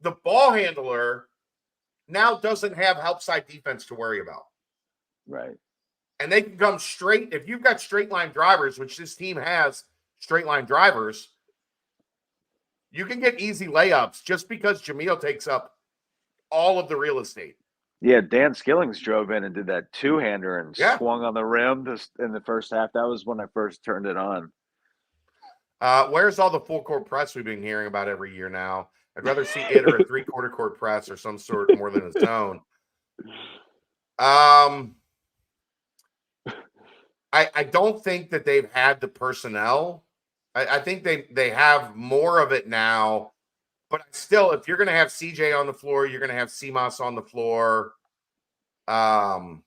The ball handler now doesn't have help side defense to worry about. Right. And they can come straight. If you've got straight line drivers, which this team has straight line drivers, you can get easy layups just because Jamil takes up all of the real estate. Yeah, Dan Skillings drove in and did that two-hander and swung on the rim in the first half. That was when I first turned it on. Where's all the full court press we've been hearing about every year now? I'd rather see it or a 3/4 court press or some sort more than a zone. I don't think that they've had the personnel. I think they have more of it now. But still, if you're going to have CJ on the floor, you're going to have CMOS on the floor. I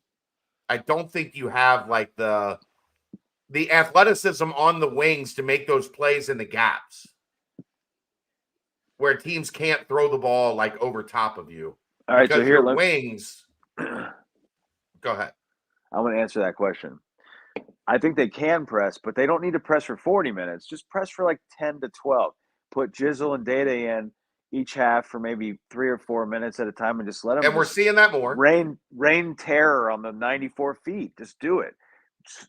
don't think you have like the athleticism on the wings to make those plays in the gaps where teams can't throw the ball like over top of you. All right, so here, wings. Go ahead. I want to answer that question. I think they can press, but they don't need to press for 40 minutes. Just press for like 10 to 12. Put Jizzle and Day in each half for maybe 3 or 4 minutes at a time and just let them. And we're seeing that more. Rain terror on the 94 feet. Just do it.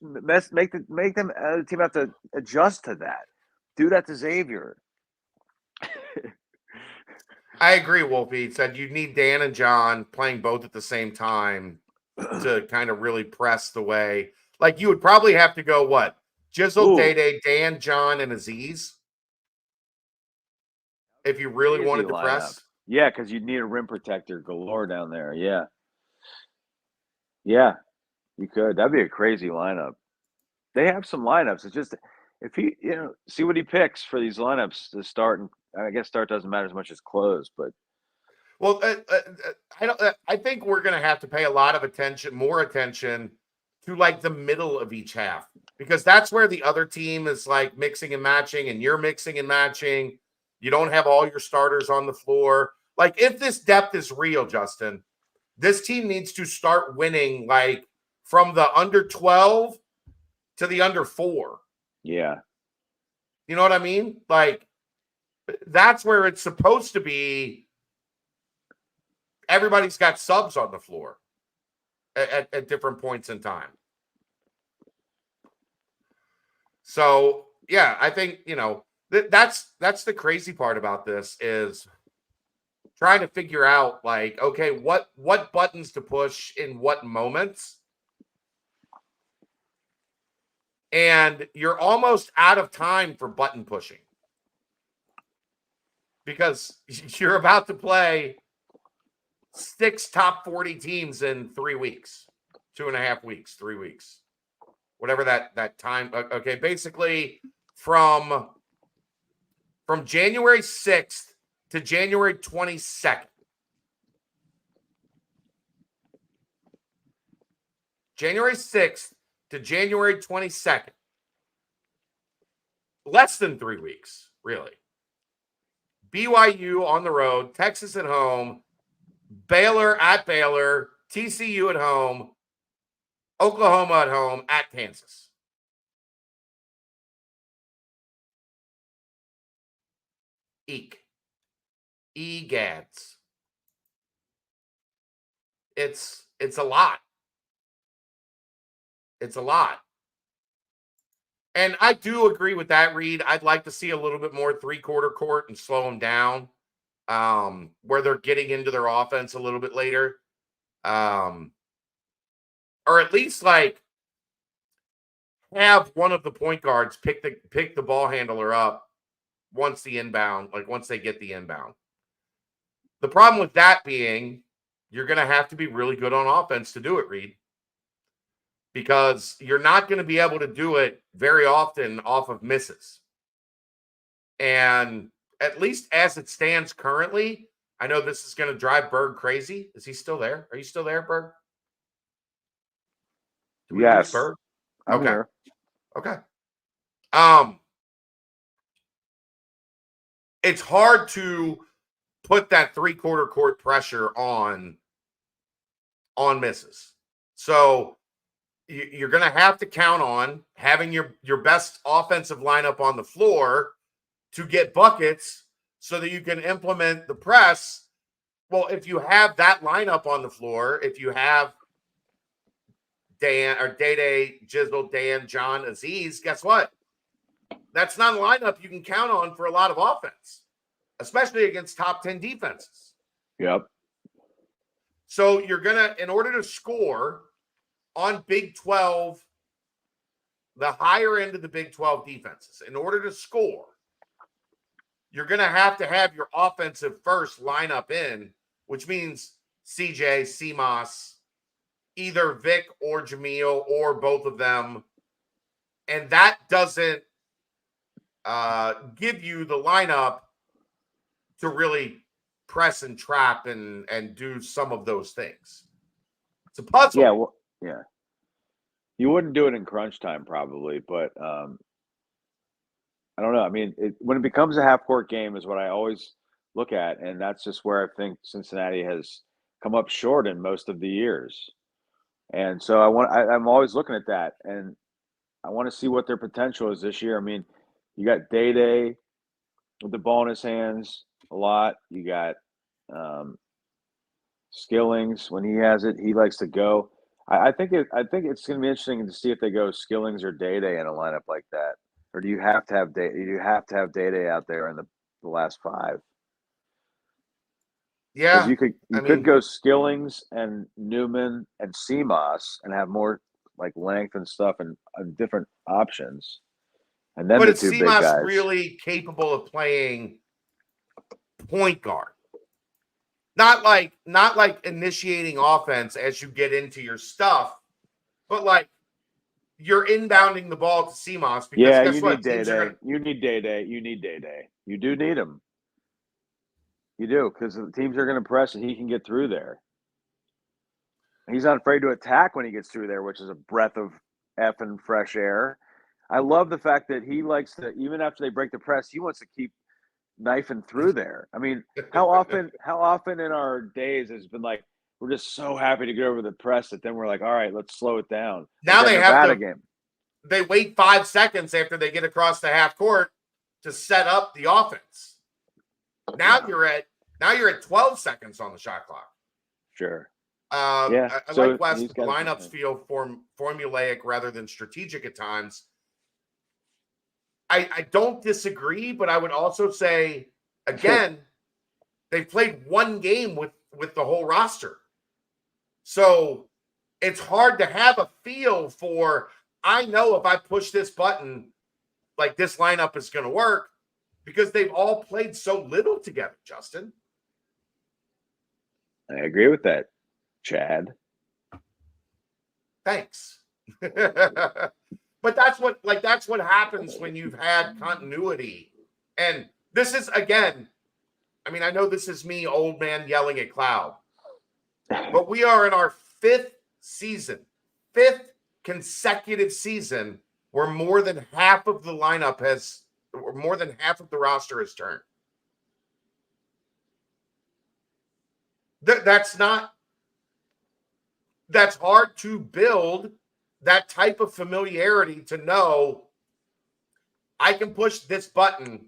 Make them the team have to adjust to that. Do that to Xavier. I agree, Wolfie. Said you need Dan and John playing both at the same time to kind of really press the way. Like you would probably have to go what? Jizzle, Day, Dan, John, and Aziz. If you really wanted to press. Yeah, because you'd need a rim protector galore down there. Yeah. Yeah, you could. That'd be a crazy lineup. They have some lineups. It's just if he, see what he picks for these lineups to start. And I guess start doesn't matter as much as close, but. Well, I think we're going to have to pay a lot of attention, more attention to like the middle of each half, because that's where the other team is like mixing and matching and you're mixing and matching. You don't have all your starters on the floor. Like if this depth is real, Justin, this team needs to start winning like from the under 12 to the under 4. Yeah. You know what I mean? Like that's where it's supposed to be. Everybody's got subs on the floor. at different points in time. So yeah, I think, that's the crazy part about this is trying to figure out, like, okay, what buttons to push in what moments. And you're almost out of time for button pushing because you're about to play 6 top 40 teams in 3 weeks, 2.5 weeks, 3 weeks, whatever that time. Okay, basically from January 6th to January 22nd. January 6th to January 22nd. Less than 3 weeks, really. BYU on the road, Texas at home, Baylor at Baylor, TCU at home, Oklahoma at home, at Kansas. Eek. Egads. It's a lot. It's a lot. And I do agree with that, Reed. I'd like to see a little bit more three-quarter court and slow them down, where they're getting into their offense a little bit later. Or at least, like, have one of the point guards pick the ball handler up once they get the inbound. The problem with that being you're going to have to be really good on offense to do it, Reed. Because you're not going to be able to do it very often off of misses. And at least as it stands currently, I know this is going to drive Berg crazy. Is he still there? Are you still there, Berg? Did we lose Berg? I'm here. Okay. It's hard to put that three-quarter court pressure on misses. So you're going to have to count on having your best offensive lineup on the floor to get buckets so that you can implement the press. Well, if you have that lineup on the floor, if you have Dan or Day, Jizzle, Dan, John, Aziz, guess what? That's not a lineup you can count on for a lot of offense, especially against top 10 defenses. Yep. So you're going to, in order to score on Big 12, the higher end of the Big 12 defenses, in order to score, you're going to have your offensive first lineup in, which means CJ, CMOS, either Vic or Jameel or both of them. And that doesn't give you the lineup to really press and trap and do some of those things. It's a puzzle. Yeah, well, yeah. You wouldn't do it in crunch time probably, but I don't know. I mean, when it becomes a half-court game is what I always look at, and that's just where I think Cincinnati has come up short in most of the years. And so I'm always looking at that, and I want to see what their potential is this year. I mean, you got Day with the ball in his hands a lot. You got Skillings when he has it, he likes to go. I think it's going to be interesting to see if they go Skillings or Day in a lineup like that, or do you have to have Day out there in the last 5? Yeah, you could go Skillings and Newman and CMOS and have more like length and stuff and different options, and then the two big guys. But is CMOS really capable of playing point guard? Not like initiating offense as you get into your stuff, but like you're inbounding the ball to CMOS. Because yeah, guess you what? need Day. You need Day. You need Day. You do need him. You do, because the teams are going to press and he can get through there. He's not afraid to attack when he gets through there, which is a breath of effing fresh air. I love the fact that he likes to, even after they break the press, he wants to keep knifing through there. I mean, how often in our days has been like, we're just so happy to get over the press that then we're like, all right, let's slow it down. Now they have to. Game. They wait 5 seconds after they get across the half court to set up the offense. Now you're at 12 seconds on the shot clock. Sure. I so like Wes. he's The got lineups feel formulaic rather than strategic at times. I don't disagree, but I would also say, again, they've played one game with the whole roster. So it's hard to have a feel for, I know if I push this button, like this lineup is going to work, because they've all played so little together, Justin. I agree with that, Chad. Thanks. But that's what happens when you've had continuity. And this is, again, I mean, I know this is me, old man, yelling at cloud, but we are in our fifth consecutive season where more than half of the lineup or more than half of the roster has turned. That's hard to build that type of familiarity to know I can push this button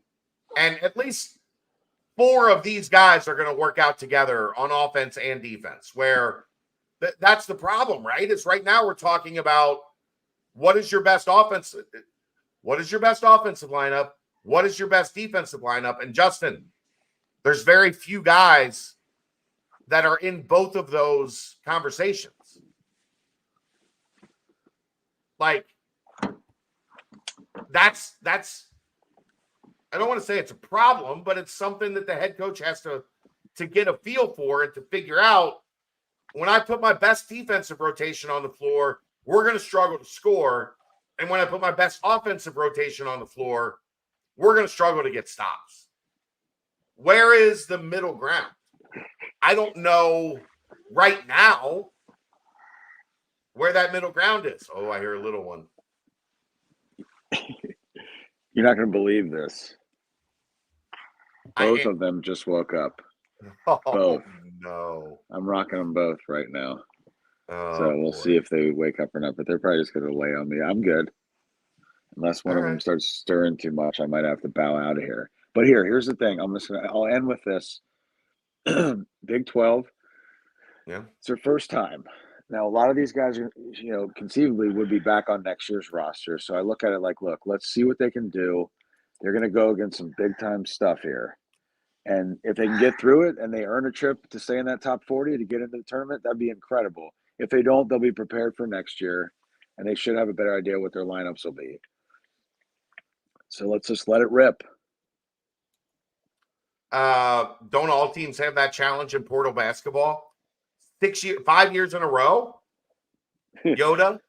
and at least 4 of these guys are going to work out together on offense and defense, where that's the problem, right? Is right now we're talking about what is your best offense? What is your best offensive lineup? What is your best defensive lineup? And Justin, there's very few guys that are in both of those conversations. Like, that's I don't want to say it's a problem, but it's something that the head coach has to get a feel for and to figure out. When I put my best defensive rotation on the floor, we're going to struggle to score. And when I put my best offensive rotation on the floor, we're going to struggle to get stops. Where is the middle ground? I don't know right now where that middle ground is. Oh, I hear a little one. You're not going to believe this. Both of them just woke up. Oh, both. No. I'm rocking them both right now. Oh, so we'll see if they wake up or not, but they're probably just going to lay on me. I'm good. Unless one of them starts stirring too much, I might have to bow out of here. But here's the thing. I'll end with this. Big 12. Yeah. It's their first time. Now, a lot of these guys are, conceivably would be back on next year's roster. So I look at it like, look, let's see what they can do. They're going to go against some big time stuff here. And if they can get through it and they earn a trip to stay in that top 40 to get into the tournament, that'd be incredible. If they don't, they'll be prepared for next year, and they should have a better idea what their lineups will be. So let's just let it rip. Don't all teams have that challenge in portal basketball? 5 years in a row? Yoda?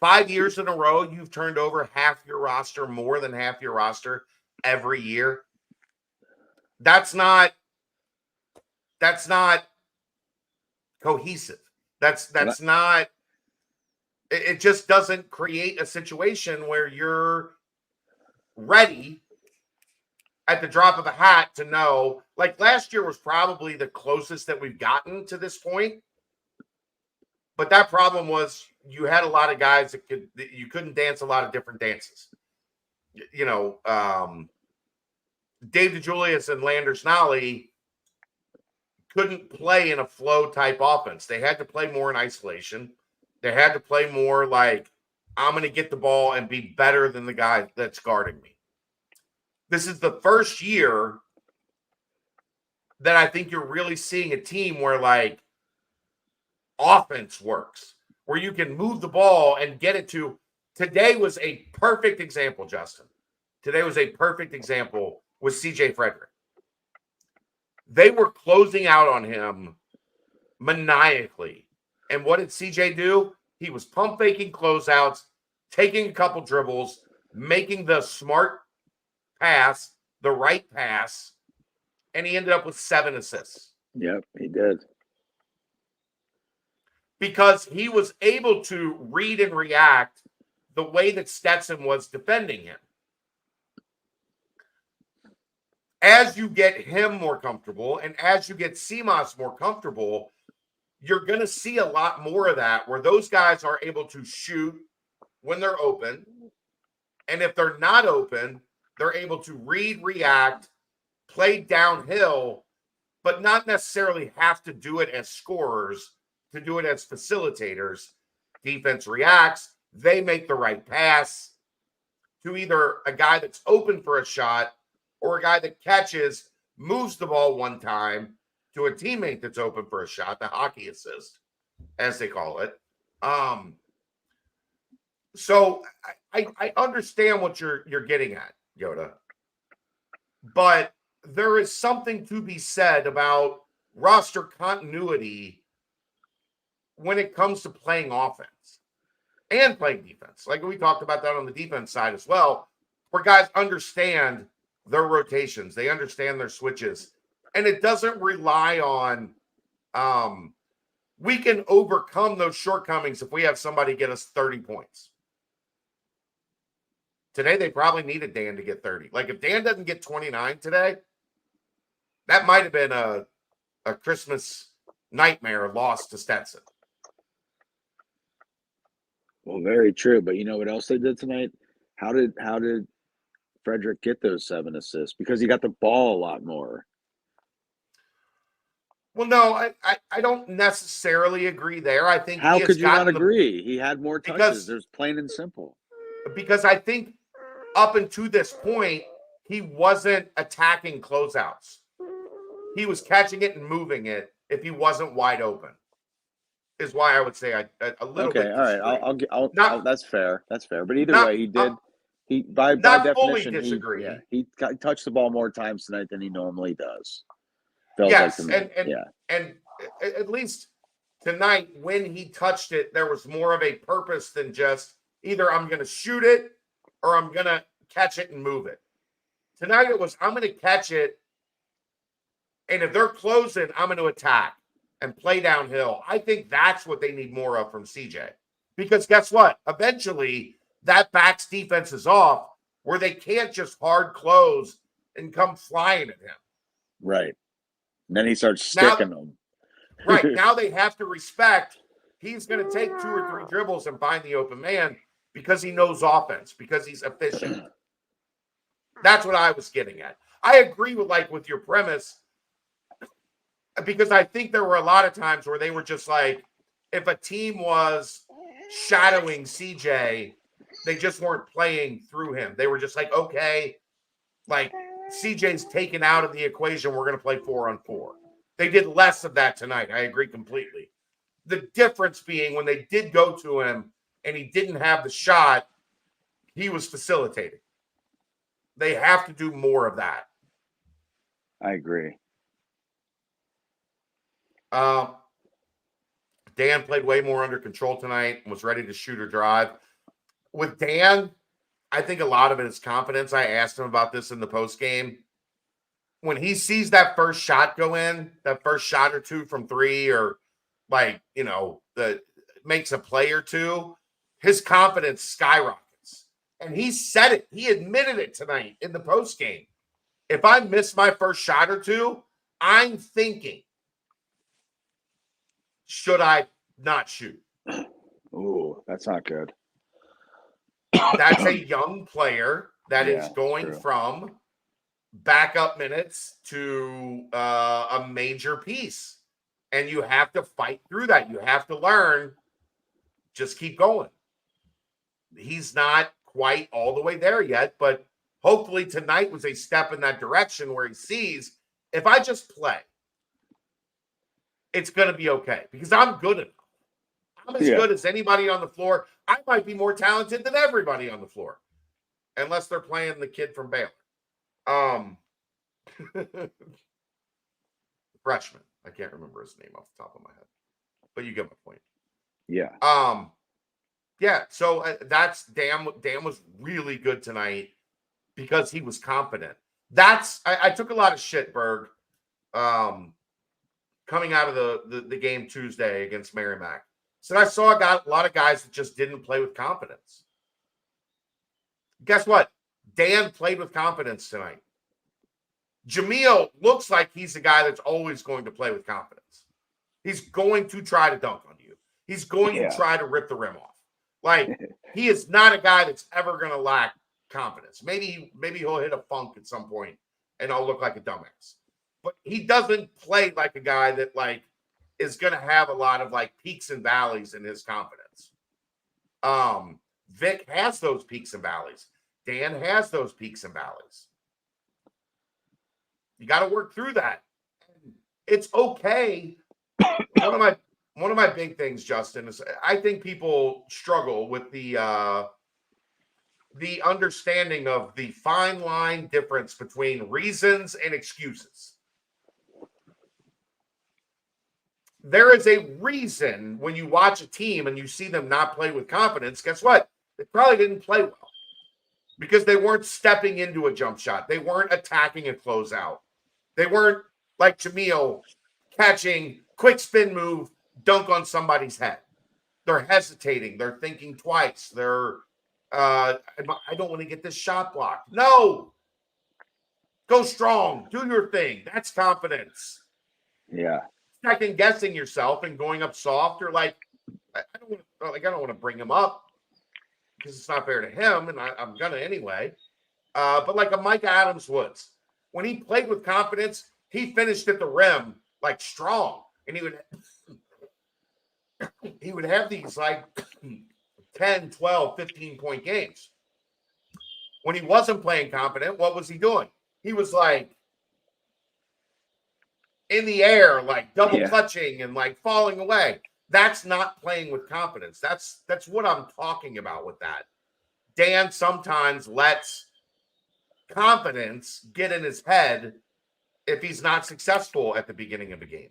5 years in a row, you've turned over half your roster, more than half your roster every year. That's not cohesive. That's not, it just doesn't create a situation where you're ready at the drop of a hat to know. Like last year was probably the closest that we've gotten to this point. But that problem was you had a lot of guys that you couldn't dance a lot of different dances. Dave DeJulius and Landers Nolly couldn't play in a flow type offense. They had to play more in isolation. They had to play more like, I'm going to get the ball and be better than the guy that's guarding me. This is the first year that I think you're really seeing a team where like offense works, where you can move the ball and get it to. Today was a perfect example, Justin. Today was a perfect example with CJ Frederick. They were closing out on him maniacally. And what did CJ do? He was pump faking closeouts, taking a couple dribbles, making the smart pass, the right pass, and he ended up with 7 assists. Yep, he did. Because he was able to read and react the way that Stetson was defending him. As you get him more comfortable and as you get CMOS more comfortable, you're going to see a lot more of that where those guys are able to shoot when they're open. And if they're not open, they're able to read, react, play downhill, but not necessarily have to do it as scorers. to do it as facilitators. Defense reacts. They make the right pass to either a guy that's open for a shot or a guy that catches, moves the ball one time to a teammate that's open for a shot, the hockey assist, as they call it. So I understand what you're getting at, Yoda. But there is something to be said about roster continuity when it comes to playing offense and playing defense. Like we talked about that on the defense side as well, where guys understand their rotations, they understand their switches, and it doesn't rely on we can overcome those shortcomings if we have somebody get us 30 points. Today, they probably needed Dan to get 30. Like, if Dan doesn't get 29 today, that might have been a Christmas nightmare loss to Stetson. Well, very true. But you know what else they did tonight? How did Frederick get those 7 assists? Because he got the ball a lot more. Well, no, I don't necessarily agree there. I think how could you not agree? He had more touches. There's plain and simple. Because I think up until this point, he wasn't attacking closeouts. He was catching it and moving it if he wasn't wide open. Is why I would say a little bit. Okay, all right. That's fair. That's fair. But either way, he did. He by definition, he touched the ball more times tonight than he normally does. Yes, like and at least tonight when he touched it, there was more of a purpose than just either I'm going to shoot it or I'm going to catch it and move it. Tonight it was I'm going to catch it, and if they're closing, I'm going to attack and play downhill. I think that's what they need more of from CJ. Because guess what? Eventually, that backs defenses off where they can't just hard close and come flying at him. Right. And then he starts sticking them. Right. Now they have to respect he's going to take 2 or 3 dribbles and find the open man because he knows offense, because he's efficient. That's what I was getting at. I agree with your premise, because I think there were a lot of times where they were just like, if a team was shadowing CJ, they just weren't playing through him. They were just like, okay, like CJ's taken out of the equation. We're going to play 4-on-4. They did less of that tonight. I agree completely. The difference being when they did go to him and he didn't have the shot, he was facilitating. They have to do more of that. I agree. Dan played way more under control tonight and was ready to shoot or drive. With Dan, I think a lot of it is confidence. I asked him about this in the post game. When he sees that first shot go in, that first shot or 2 from 3, or that makes a play or 2, his confidence skyrockets. And he said it. He admitted it tonight in the post game. If I miss my first shot or 2, I'm thinking, should I not shoot? Ooh, that's not good. That's a young player that is going from backup minutes to a major piece. And you have to fight through that. You have to learn, just keep going. He's not quite all the way there yet, but hopefully tonight was a step in that direction where he sees, if I just play, it's going to be okay because I'm good enough. I'm as good as anybody on the floor. I might be more talented than everybody on the floor, unless they're playing the kid from Baylor. Freshman. I can't remember his name off the top of my head, but you get my point. Yeah. So that's Dan. Dan was really good tonight because he was confident. I took a lot of shit, Berg, coming out of the game Tuesday against Merrimack. So I saw a lot of guys that just didn't play with confidence. Guess what? Dan played with confidence tonight. Jamil looks like he's the guy that's always going to play with confidence. He's going to try to dunk on you. He's going to try to rip the rim off. Like, he is not a guy that's ever going to lack confidence. Maybe he'll hit a funk at some point and I'll look like a dumbass. But he doesn't play like a guy that, like, is going to have a lot of like peaks and valleys in his confidence. Vic has those peaks and valleys. Dan has those peaks and valleys. You got to work through that. It's okay. One of my big things, Justin, is I think people struggle with the understanding of the fine line difference between reasons and excuses. There is a reason when you watch a team and you see them not play with confidence. Guess what? They probably didn't play well because they weren't stepping into a jump shot. They weren't attacking a closeout. They weren't like Jamil catching quick spin move, dunk on somebody's head. They're hesitating. They're thinking twice. They're, I don't want to get this shot blocked. No. Go strong. Do your thing. That's confidence. Yeah. Second guessing yourself and going up soft, or like, I don't want to bring him up because it's not fair to him, and I'm gonna anyway. But like a Mike Adams Woods, when he played with confidence, he finished at the rim like strong, and he would have these like 10, 12, 15-point games. When he wasn't playing confident, what was he doing? He was like in the air, like double clutching and like falling away. That's not playing with confidence. That's what I'm talking about with that. Dan sometimes lets confidence get in his head if he's not successful at the beginning of the game.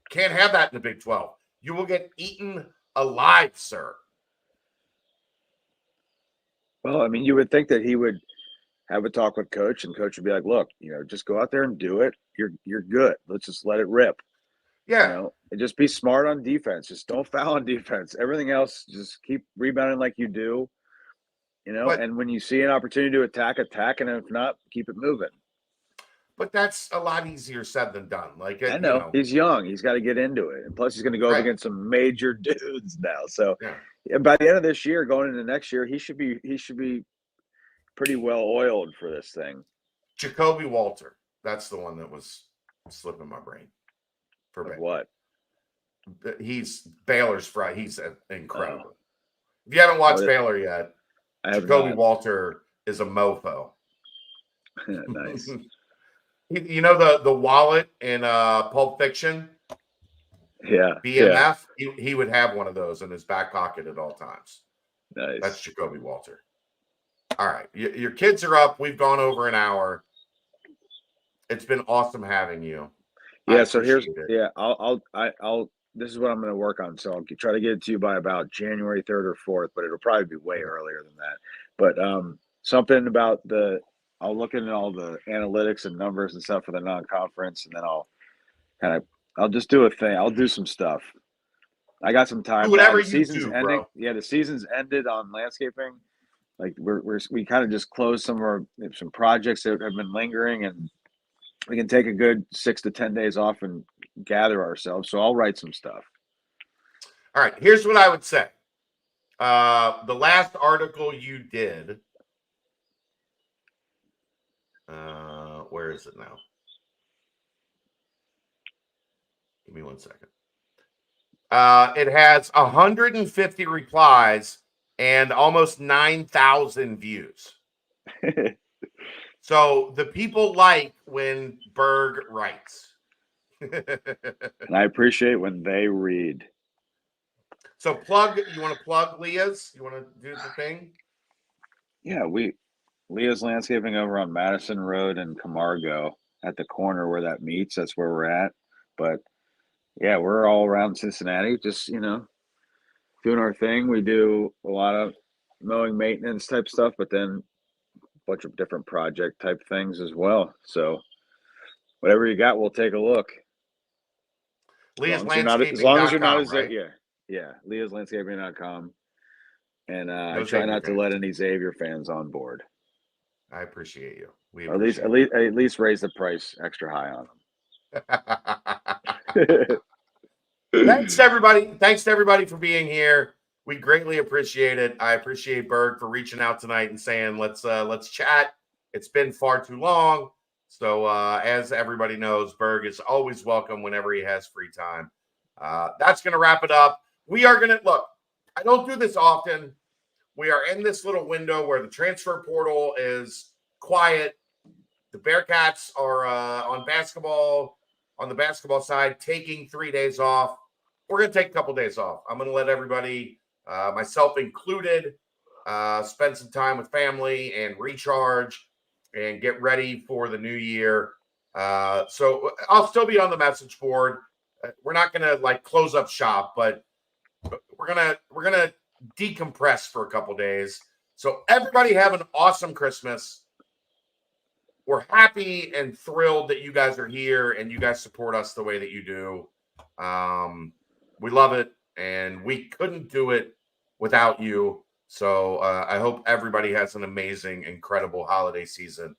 Can't have that in the Big 12. You will get eaten alive, sir. Well, I mean, you would think that he would have a talk with coach, and coach would be like, look, just go out there and do it. You're good. Let's just let it rip. Yeah. And just be smart on defense. Just don't foul on defense. Everything else, just keep rebounding like you do. And when you see an opportunity to attack, and if not, keep it moving. But that's a lot easier said than done. Like I know. He's young. He's got to get into it. And plus he's going to go up against some major dudes now. So by the end of this year, going into next year, he should be pretty well oiled for this thing. Jacoby Walter. That's the one that was slipping my brain. For what? He's Baylor's friend. He's incredible. If you haven't watched Baylor yet, Jacoby Walter is a mofo. Nice. You know the wallet in Pulp Fiction? Yeah. BMF? Yeah. He would have one of those in his back pocket at all times. Nice. That's Jacoby Walter. All right. Your kids are up. We've gone over an hour. It's been awesome having you. Yeah. So here's I'll this is what I'm going to work on. So I'll try to get it to you by about January 3rd or 4th, but it'll probably be way earlier than that. But something about I'll look into all the analytics and numbers and stuff for the non-conference, and then I'll just do a thing. I'll do some stuff. I got some time. Do whatever you do, ending. Bro. Yeah, the season's ended on landscaping. Like we kind of just closed some projects that have been lingering, and we can take a good 6 to 10 days off and gather ourselves. So I'll write some stuff. All right. Here's what I would say. The last article you did. Where is it now? Give me 1 second. It has 150 replies and almost 9,000 views. So the people like when Berg writes. And I appreciate when they read. So you want to plug Leah's? You want to do the thing? Yeah, Leah's Landscaping over on Madison Road and Camargo at the corner where that meets. That's where we're at. But yeah, we're all around Cincinnati, just, doing our thing. We do a lot of mowing maintenance type stuff, but then a bunch of different project type things as well. So whatever you got, we'll take a look. Leah's Landscaping. As long as you're not right? Yeah. Leah'sLandscaping.com. And I try not to let any Xavier fans on board. I appreciate you. Or at least raise the price extra high on them. Thanks to everybody for being here. We greatly appreciate it. I appreciate Berg for reaching out tonight and saying let's chat. It's been far too long. So as everybody knows, Berg is always welcome whenever he has free time. That's going to wrap it up. We are going to look. I don't do this often. We are in this little window where the transfer portal is quiet. The Bearcats are on the basketball side, taking 3 days off. We're going to take a couple days off. I'm going to let everybody, myself included, spend some time with family and recharge and get ready for the new year. So I'll still be on the message board. We're not going to like close up shop, but we're going to decompress for a couple days. So everybody have an awesome Christmas. We're happy and thrilled that you guys are here and you guys support us the way that you do. We love it, and we couldn't do it without you. So I hope everybody has an amazing, incredible holiday season.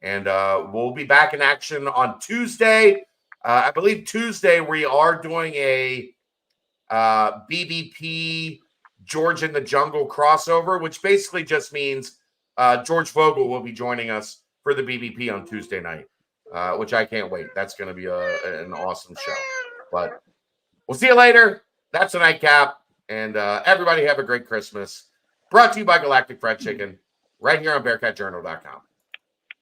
And we'll be back in action on Tuesday. I believe Tuesday we are doing a BBP George in the Jungle crossover, which basically just means George Vogel will be joining us for the BBP on Tuesday night, which I can't wait. That's going to be an awesome show. But we'll see you later. That's a nightcap. And everybody have a great Christmas. Brought to you by Galactic Fried Chicken right here on BearcatJournal.com.